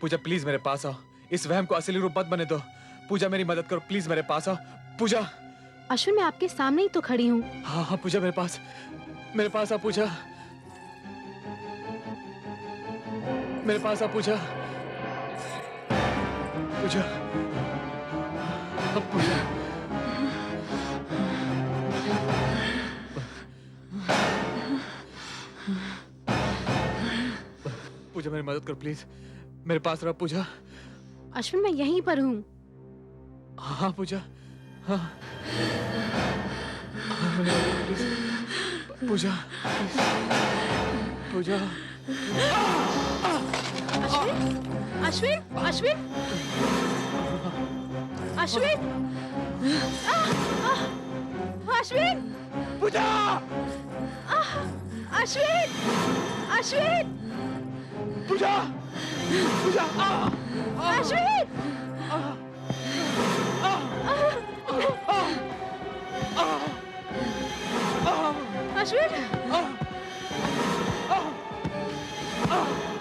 पूजा प्लीज मेरे पास आओ। इस वहम को असली रूप मत बने दो। पूजा मेरी मदद करो प्लीज, मेरे पास आओ पूजा। अश्विन, मैं आपके सामने ही तो खड़ी हूँ। हाँ हाँ पूजा, मेरे पास आओ पूजा, मेरे पास आओ पूजा। पूजा, अब पूजा। पूजा मेरी मदद करो प्लीज, मेरे पास रहो पूजा। अश्विन, मैं यहीं पर हूँ। हाँ पूजा, हाँ प्लीज पूजा, पूजा। अश्विन, अश्विन, अश्विन, अश्विन, पूजा, अश्विन, अश्विन, पूजा, पूजा, अश्विन, अश्विन,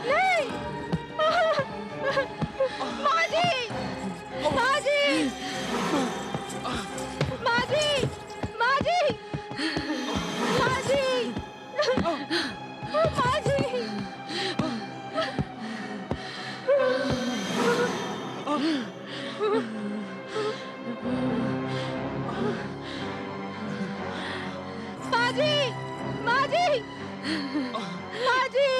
नहीं, माजी, माजी, माजी, माजी, माजी, माजी। माजी, माजी, माजी।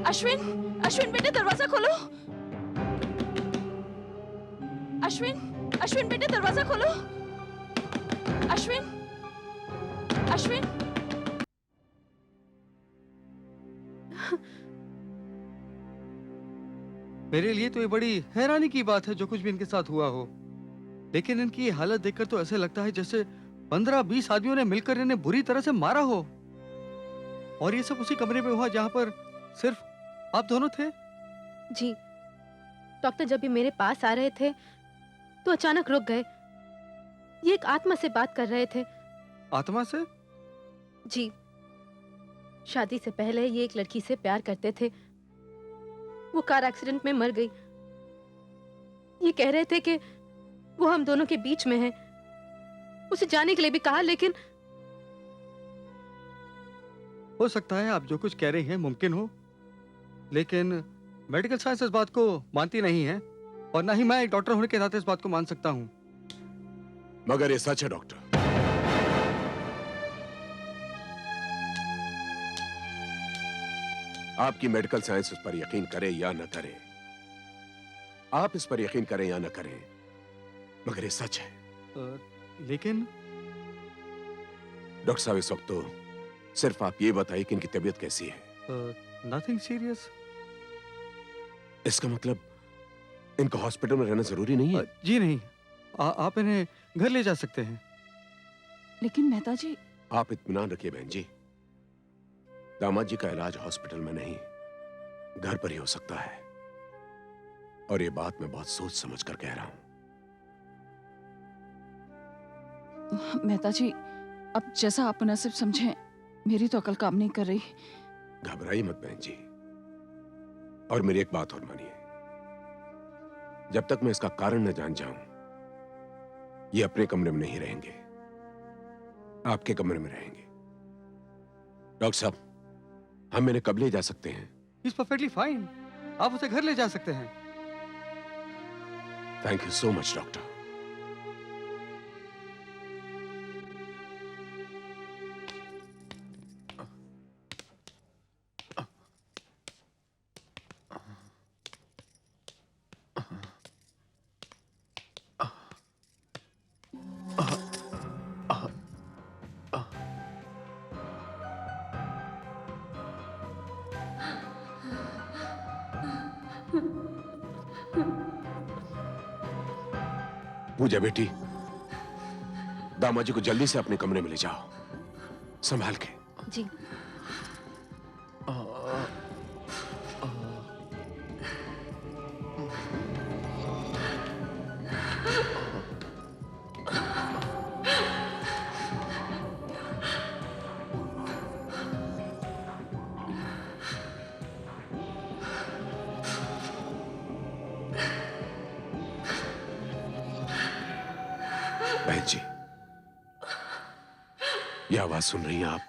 अश्विन, अश्विन बेटे दरवाजा खोलो। अश्विन, अश्विन बेटे दरवाजा खोलो। अश्विन, अश्विन। मेरे लिए तो ये बड़ी हैरानी की बात है जो कुछ भी इनके साथ हुआ हो, लेकिन इनकी ये हालत देखकर तो ऐसे लगता है जैसे 15-20 आदमियों ने मिलकर इन्हें बुरी तरह से मारा हो। और ये सब उसी कमरे में हुआ जहां पर सिर्फ आप दोनों थे। जी, डॉक्टर जब भी मेरे पास आ रहे थे तो अचानक रुक गए। ये एक आत्मा से बात कर रहे थे। आत्मा से? जी, शादी से पहले ये एक लड़की से प्यार करते थे। वो कार एक्सीडेंट में मर गई। ये कह रहे थे कि वो हम दोनों के बीच में है। उसे जाने के लिए भी कहा, लेकिन हो सकता है आप जो कुछ कह रही हैं मुमकिन हो, लेकिन मेडिकल साइंस इस बात को मानती नहीं है, और ना ही मैं एक डॉक्टर होने के नाते इस बात को मान सकता हूं। मगर ये सच है डॉक्टर। आपकी मेडिकल साइंस उस पर यकीन करे या न करे, आप इस पर यकीन करें या न करें, मगर ये सच है। लेकिन डॉक्टर साहब, इस वक्त तो सिर्फ आप ये बताइए कि इनकी तबीयत कैसी है। Nothing serious. इसका मतलब इनको हॉस्पिटल में रहना जरूरी नहीं है? जी नहीं, आप इन्हें घर ले जा सकते हैं। लेकिन मेहता जी। आप इत्मीनान रखिए बहन जी, दामाद जी का इलाज हॉस्पिटल में नहीं, घर पर ही हो सकता है। और ये बात मैं बहुत सोच समझ कर कह रहा हूं। मेहता जी, अब जैसा आप मुनासिब समझें, मेरी तो अकल काम नहीं कर रही। घबराइए मत बहन जी, और मेरी एक बात और मानिए, जब तक मैं इसका कारण न जान जाऊं, ये अपने कमरे में नहीं रहेंगे, आपके कमरे में रहेंगे। डॉक्टर साहब, हम इन्हें कब ले जा सकते हैं? He's perfectly fine. आप उसे घर ले जा सकते हैं। Thank you so much doctor. Pooja बेटी, दामाजी को जल्दी से अपने कमरे में ले जाओ, संभाल के। जी। बहन जी, ये आवाज सुन रही हैं आप?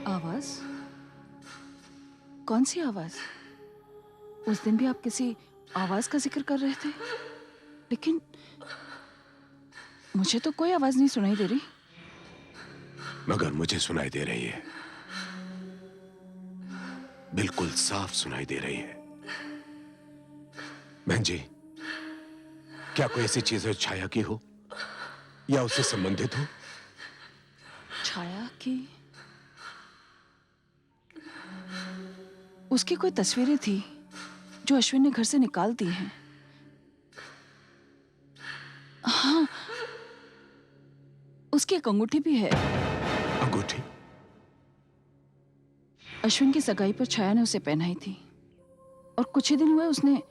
आवाज? कौन सी आवाज? उस दिन भी आप किसी आवाज का जिक्र कर रहे थे, लेकिन मुझे तो कोई आवाज नहीं सुनाई दे रही। मगर मुझे सुनाई दे रही है, बिल्कुल साफ सुनाई दे रही है। बहन जी, क्या कोई ऐसी चीज है छाया की हो या उससे संबंधित हो? छाया की? उसकी कोई तस्वीरें थी जो अश्विन ने घर से निकाल दी हैं। हाँ, उसकी एक अंगूठी भी है। अंगूठी? अश्विन की सगाई पर छाया ने उसे पहनाई थी, और कुछ ही दिन हुए उसने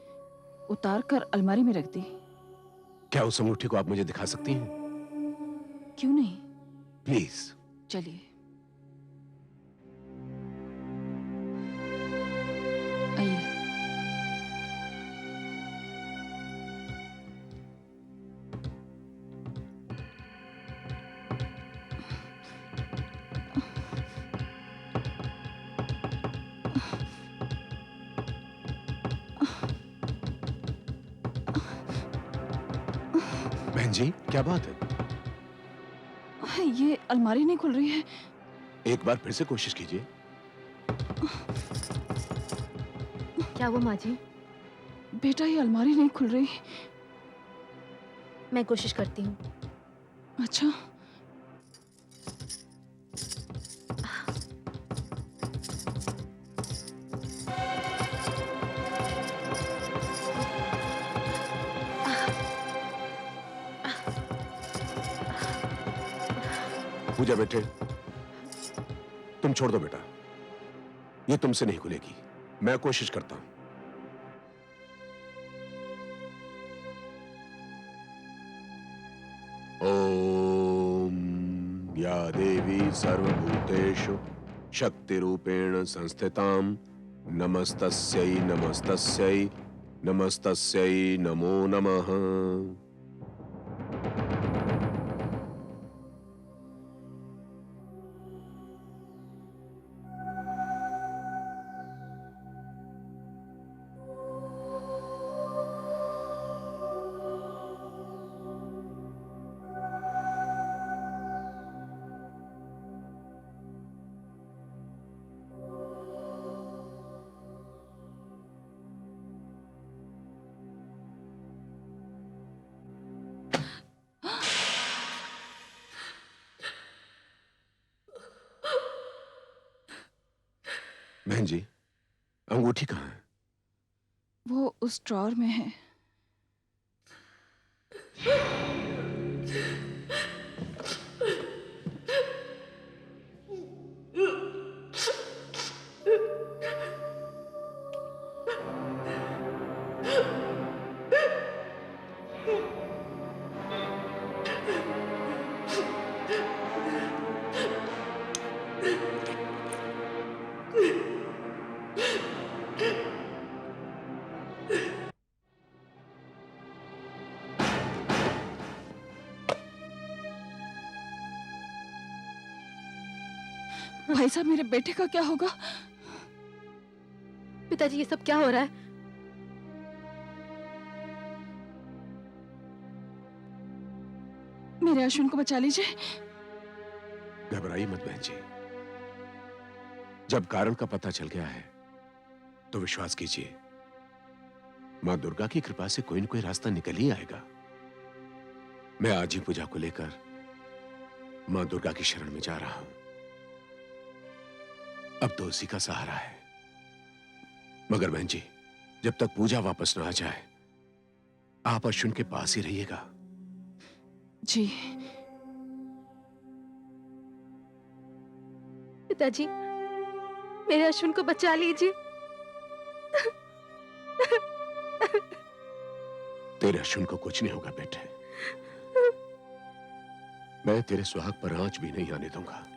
उतार कर अलमारी में रख दी। क्या उस अंगूठी को आप मुझे दिखा सकती हैं? क्यों नहीं, प्लीज। चलिए। आइए। बहन जी, क्या बात है? ये अलमारी नहीं खुल रही है। एक बार फिर से कोशिश कीजिए। क्या वो माँ जी? बेटा, ये अलमारी नहीं खुल रही। मैं कोशिश करती हूँ। अच्छा। पूजा बेटे, तुम छोड़ दो बेटा, ये तुमसे नहीं खुलेगी। मैं कोशिश करता हूं। ओम या देवी सर्वभूतेषु शक्तिरूपेण संस्थितां नमस्तस्यै नमस्तस्यै नमस्तस्यै नमो नमः। बहन जी, अंगूठी कहाँ है? वो उस ड्रॉर में है। भाई साहब, मेरे बेटे का क्या होगा? पिताजी, ये सब क्या हो रहा है? मेरे अश्विन को बचा लीजिए। घबराइए मत बहन जी। जब कारण का पता चल गया है तो विश्वास कीजिए, मां दुर्गा की कृपा से कोई न कोई रास्ता निकल ही आएगा। मैं आज ही पूजा को लेकर मां दुर्गा की शरण में जा रहा हूं। अब तो उसी का सहारा है। मगर बहन जी, जब तक पूजा वापस न आ जाए, आप अश्विन के पास ही रहिएगा। जी। पिताजी, मेरे अश्विन को बचा लीजिए। तेरे अश्विन को कुछ नहीं होगा बेटे। मैं तेरे सुहाग पर आंच भी नहीं आने दूंगा।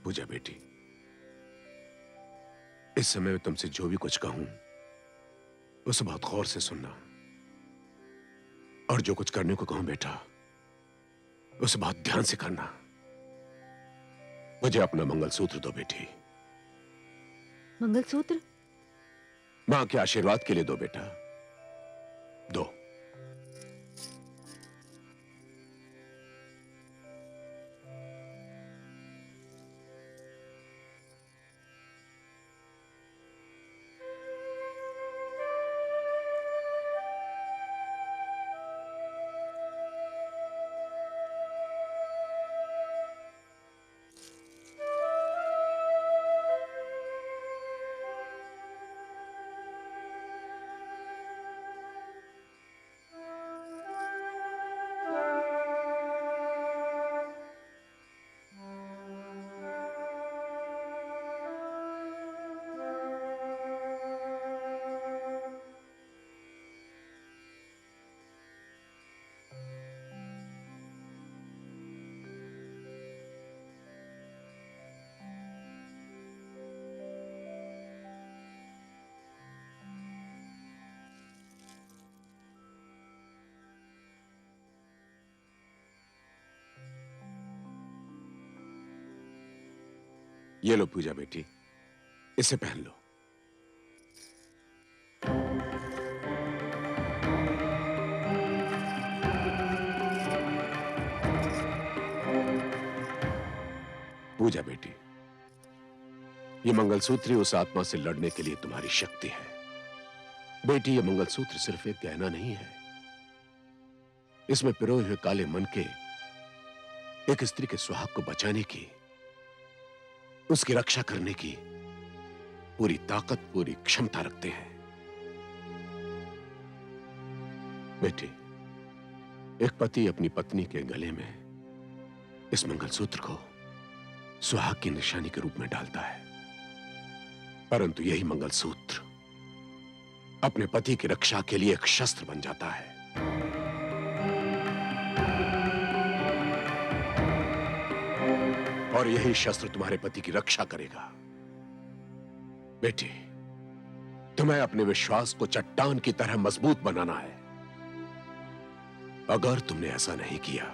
पूजा बेटी, इस समय मैं तुमसे जो भी कुछ कहूं उसे बहुत गौर से सुनना, और जो कुछ करने को कहूं बेटा उसे बहुत ध्यान से करना। मुझे अपना मंगलसूत्र दो बेटी। मंगलसूत्र? मां के आशीर्वाद के लिए दो बेटा, दो। ये लो पूजा बेटी, इसे पहन लो। पूजा बेटी, ये मंगलसूत्र ही उस आत्मा से लड़ने के लिए तुम्हारी शक्ति है। बेटी, ये मंगलसूत्र सिर्फ एक गहना नहीं है, इसमें पिरोए हुए काले मन के एक स्त्री के सुहाग को बचाने की, उसकी रक्षा करने की पूरी ताकत, पूरी क्षमता रखते हैं। बेटी, एक पति अपनी पत्नी के गले में इस मंगलसूत्र को सुहाग की निशानी के रूप में डालता है, परंतु यही मंगलसूत्र अपने पति की रक्षा के लिए एक शस्त्र बन जाता है। और यही शस्त्र तुम्हारे पति की रक्षा करेगा। बेटी, तुम्हें अपने विश्वास को चट्टान की तरह मजबूत बनाना है। अगर तुमने ऐसा नहीं किया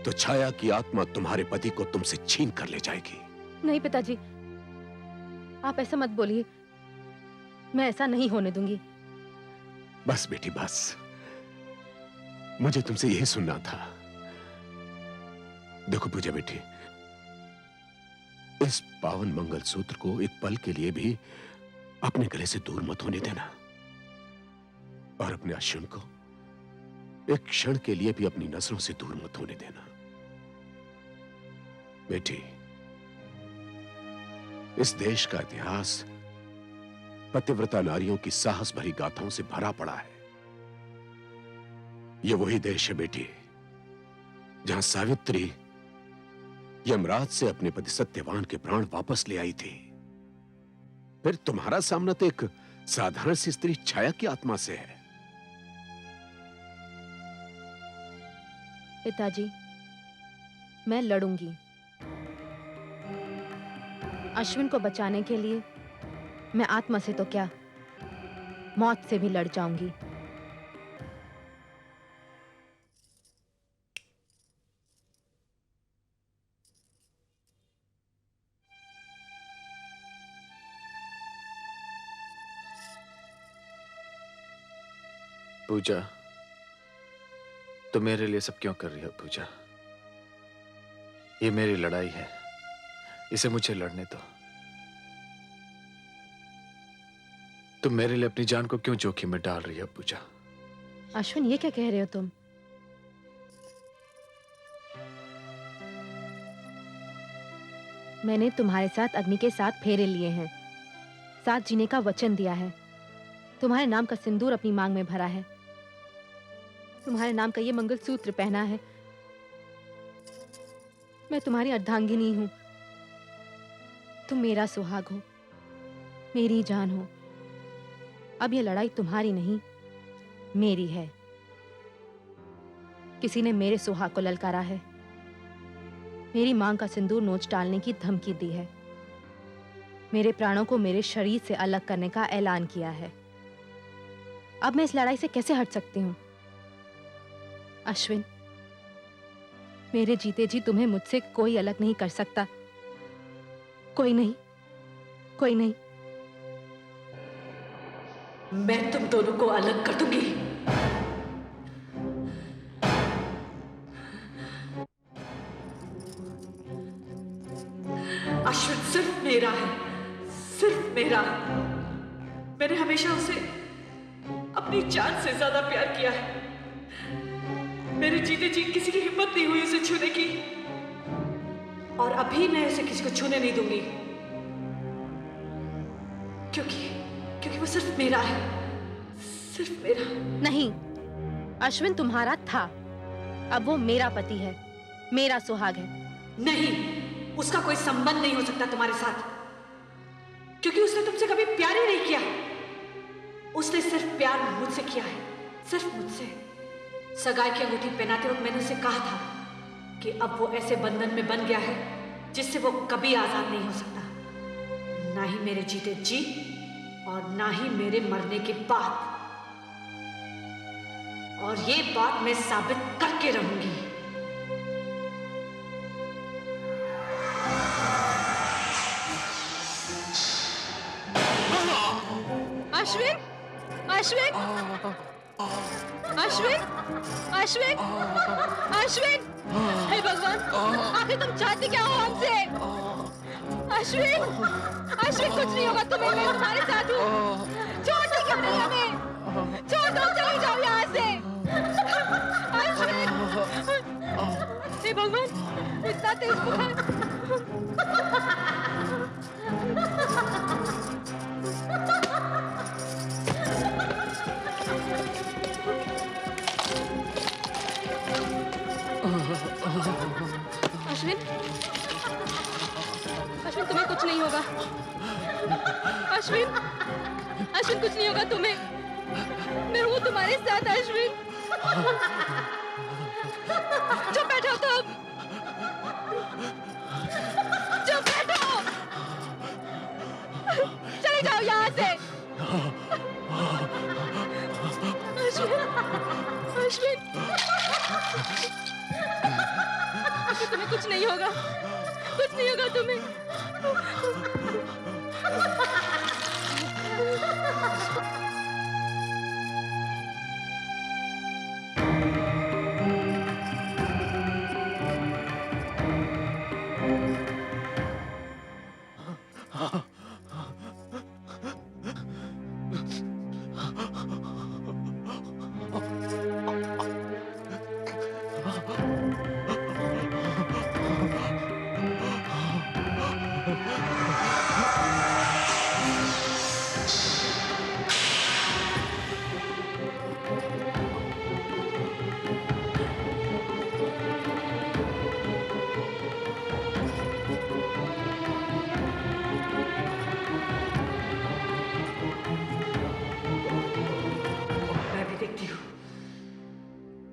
तो छाया की आत्मा तुम्हारे पति को तुमसे छीन कर ले जाएगी। नहीं पिताजी, आप ऐसा मत बोलिए। मैं ऐसा नहीं होने दूंगी। बस बेटी बस, मुझे तुमसे यही सुनना था। देखो पूजा बेटी, इस पावन मंगलसूत्र को एक पल के लिए भी अपने गले से दूर मत होने देना, और अपने अश्विन को एक क्षण के लिए भी अपनी नजरों से दूर मत होने देना। बेटी, इस देश का इतिहास पतिव्रता नारियों की साहस भरी गाथाओं से भरा पड़ा है। यह वही देश है बेटी जहां सावित्री यमराज से अपने पति सत्यवान के प्राण वापस ले आई थी। फिर तुम्हारा सामना तो एक साधारण सी स्त्री छाया की आत्मा से है। पिताजी, मैं लड़ूंगी। अश्विन को बचाने के लिए मैं आत्मा से तो क्या, मौत से भी लड़ जाऊंगी। पूजा, तो मेरे लिए सब क्यों कर रही हो पूजा? ये मेरी लड़ाई है, इसे मुझे लड़ने दो। तुम मेरे लिए अपनी जान को क्यों जोखिम में डाल रही हो पूजा? अश्विन, ये क्या कह रहे हो तुम? मैंने तुम्हारे साथ अग्नि के 7 फेरे लिए हैं, 7 जीने का वचन दिया है, तुम्हारे नाम का सिंदूर अपनी मांग में भरा है, तुम्हारे नाम का ये मंगलसूत्र पहना है। मैं तुम्हारी अर्धांगिनी हूं, तुम मेरा सुहाग हो, मेरी जान हो। अब ये लड़ाई तुम्हारी नहीं, मेरी है। किसी ने मेरे सुहाग को ललकारा है, मेरी मांग का सिंदूर नोच डालने की धमकी दी है, मेरे प्राणों को मेरे शरीर से अलग करने का ऐलान किया है। अब मैं इस लड़ाई से कैसे हट सकती हूं? अश्विन, मेरे जीते जी तुम्हें मुझसे कोई अलग नहीं कर सकता। कोई नहीं, कोई नहीं। मैं तुम दोनों को अलग कर दूंगी। अश्विन सिर्फ मेरा है, सिर्फ मेरा। मैंने हमेशा उसे अपनी जान से ज्यादा प्यार किया है। मेरे जीते जी किसी की हिम्मत नहीं हुई उसे छूने की, और अभी मैं उसे किसी को छूने नहीं दूंगी, क्योंकि वो सिर्फ मेरा है, सिर्फ मेरा। नहीं, अश्विन तुम्हारा था, अब वो मेरा पति है, मेरा सुहाग है। नहीं, उसका कोई संबंध नहीं हो सकता तुम्हारे साथ, क्योंकि उसने तुमसे कभी प्यार ही नहीं किया। उसने सिर्फ प्यार मुझसे किया है, सिर्फ मुझसे। सगाई की अंगूठी पहनाते वक्त मैंने उसे कहा था कि अब वो ऐसे बंधन में बन गया है जिससे वो कभी आजाद नहीं हो सकता, ना ही मेरे जीते जी और ना ही मेरे मरने के बाद। और ये बात मैं साबित करके रहूंगी। अश्विन, अश्विन, अश्विन, अश्विन, अश्विन, हे भगवान, आखिर तुम चाहती क्या हो हमसे? अश्विन, अश्विन, कुछ नहीं होगा तुम्हें, मैं तुम्हारे साथ हूँ। छोड़ दो क्यों नहीं हमें? छोड़ दो, चले जाओ यहाँ से। अश्विन, हे भगवान, इतना तेज बुखार। अश्विन कुछ नहीं होगा तुम्हें। मैं हूँ तुम्हारे साथ अश्विन। चुप बैठो तुम। चुप बैठो। चले जाओ यहाँ से। अश्विन, अश्विन। कि तुम्हें कुछ नहीं होगा, कुछ नहीं होगा तुम्हें।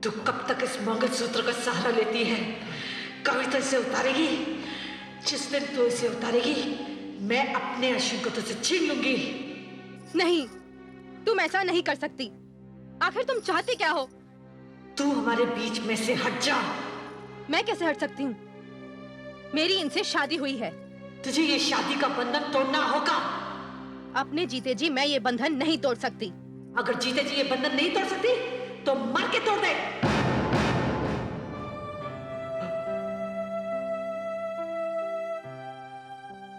तू कब तक इस मंगलसूत्र का सहारा लेती है? कभी तो इसे उतारेगी। जिस दिन तू इसे उतारेगी, मैं अपने अश्विन को तुझसे छीन लूंगी। नहीं, तुम ऐसा नहीं कर सकती। आखिर तुम चाहती क्या हो? तू हमारे बीच में से हट जा। मैं कैसे हट सकती हूँ? मेरी इनसे शादी हुई है। तुझे ये शादी का बंधन तोड़ना होगा। अपने जीते जी मैं ये बंधन नहीं तोड़ सकती। अगर जीते जी ये बंधन नहीं तोड़ सकती तो मर के तोड़ दे।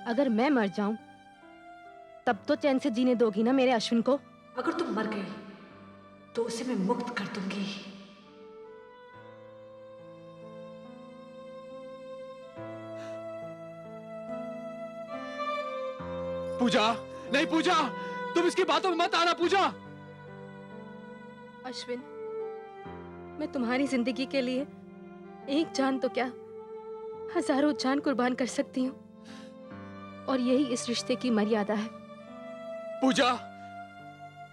अगर मैं मर जाऊं तब तो चैन से जीने दोगी ना मेरे अश्विन को? अगर तुम मर गई तो उसे मैं मुक्त कर दूंगी। पूजा, नहीं पूजा, तुम इसकी बातों में मत आना पूजा। अश्विन, मैं तुम्हारी जिंदगी के लिए एक जान तो क्या, हजारों जान कुर्बान कर सकती हूँ। और यही इस रिश्ते की मर्यादा है। पूजा,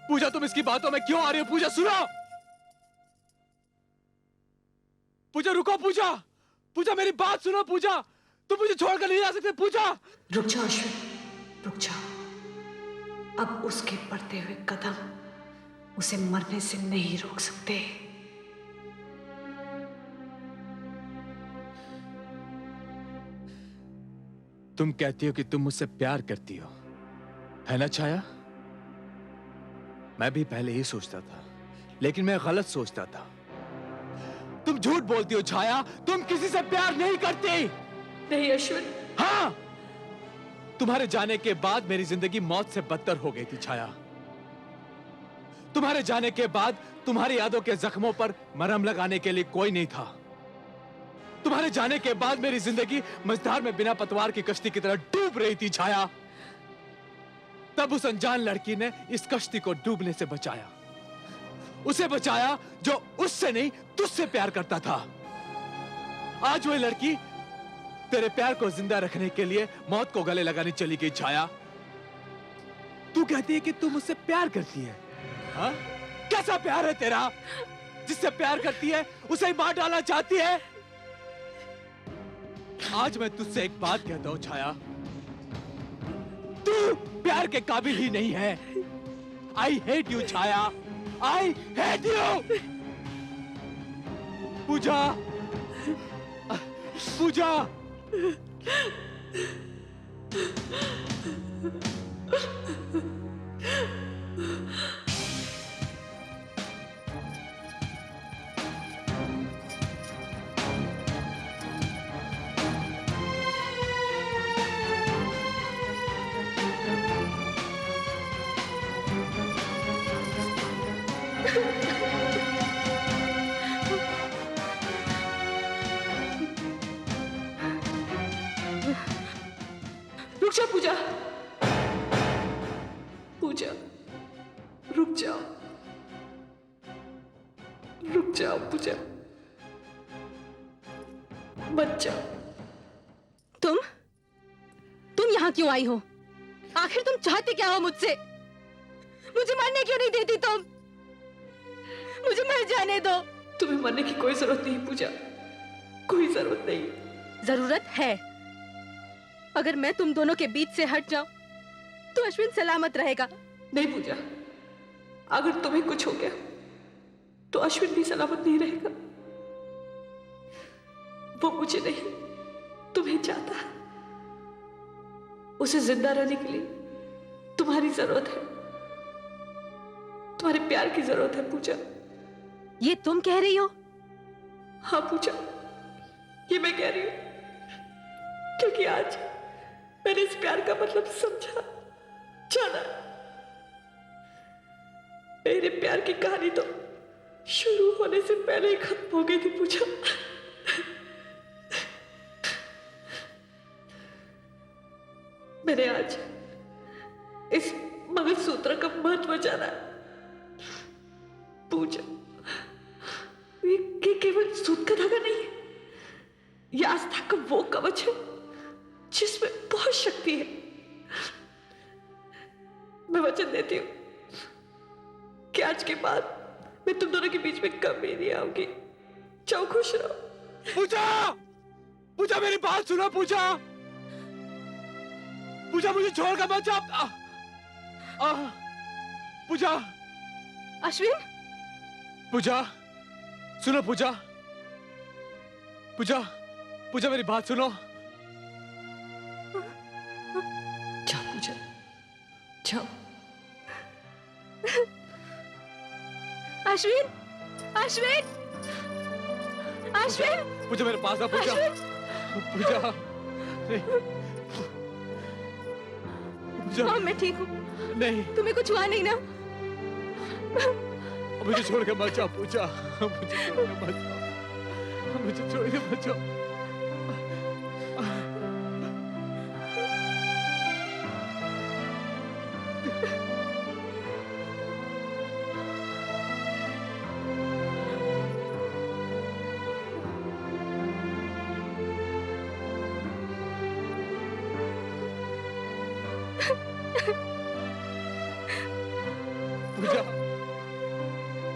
पूजा तुम इसकी बातों में क्यों आ रही हो? पूजा सुनो। पूजा रुको। पूजा, पूजा मेरी बात सुनो। पूजा, तुम मुझे छोड़कर नहीं जा सकते। पूजा रुक जाओ अश्विन, रुक जाओ। अब उसके बढ़ते हुए कदम उसे मरने से नहीं रोक सकते। तुम कहती हो कि तुम मुझसे प्यार करती हो, है ना छाया? मैं भी पहले ही सोचता था, लेकिन मैं गलत सोचता था। तुम झूठ बोलती हो छाया, तुम किसी से प्यार नहीं करती। नहीं अश्विन। हाँ, तुम्हारे जाने के बाद मेरी जिंदगी मौत से बदतर हो गई थी छाया। तुम्हारे जाने के बाद तुम्हारी यादों के जख्मों पर मरहम लगाने के लिए कोई नहीं था। तुम्हारे जाने के बाद मेरी जिंदगी मझधार में बिना पतवार की कश्ती की तरह डूब रही थी छाया। तब उस अनजान लड़की ने इस कश्ती को डूबने से बचाया। उसे बचाया जो उससे नहीं तुझसे प्यार करता था। आज वही लड़की तेरे प्यार को जिंदा रखने के लिए मौत को गले लगाने चली गई छाया। तू कहती है कि तू मुझसे प्यार करती है। हाँ? कैसा प्यार है तेरा? जिससे प्यार करती है उसे ही मार डालना चाहती है। आज मैं तुझसे एक बात कहता हूं छाया, तू प्यार के काबिल ही नहीं है। I hate you Chhaya, I hate you. Pooja, Pooja. रुक जाओ पूजा, पूजा रुक जाओ, रुक जाओ पूजा, मत जाओ। तुम यहाँ क्यों आई हो? आखिर तुम चाहती क्या हो मुझसे? मुझे मरने क्यों नहीं देती तुम? मुझे मर जाने दो। तुम्हें मरने की कोई जरूरत नहीं पूजा, कोई जरूरत नहीं। जरूरत है। अगर मैं तुम दोनों के बीच से हट जाऊं तो अश्विन सलामत रहेगा। नहीं पूजा, अगर तुम्हें कुछ हो गया तो अश्विन भी सलामत नहीं रहेगा। वो मुझे नहीं, तुम्हें चाहता है। उसे जिंदा रहने के लिए तुम्हारी जरूरत है, तुम्हारे प्यार की जरूरत है पूजा। ये तुम कह रही हो? हाँ पूजा, ये मैं कह रही हूं क्योंकि आज मैंने इस प्यार का मतलब समझा, जाना। मेरे प्यार की कहानी तो शुरू होने से पहले ही खत्म हो गई थी पूजा। मैंने आज इस मंगलसूत्र का महत्व जाना पूजा। ये केवल सूत का धागा नहीं है, ये आस्था का वो कवच है जिसमें बहुत शक्ति है। मैं वचन देती हूँ कि आज के बाद मैं तुम दोनों के बीच में कभी नहीं आऊंगी। जाओ, खुश रहो। पूजा, पूजा मेरी बात सुनो। पूजा, पूजा मुझे छोड़कर मत जा। पूजा, अश्विन, पूजा सुनो। पूजा, पूजा, पूजा मेरी बात सुनो। जाओ पूजा, जाओ। अश्विन, अश्विन, अश्विन, पूजा मेरे पास आ। पूजा, पूजा, नहीं। पूजा, हाँ मैं ठीक हूँ। नहीं, तुम्हें कुछ हुआ नहीं ना? मुझे छोड़ के मत जाओ। पूजा, मुझे छोड़ के मत जाओ। मुझे छोड़ के मत जाओ। पूजा,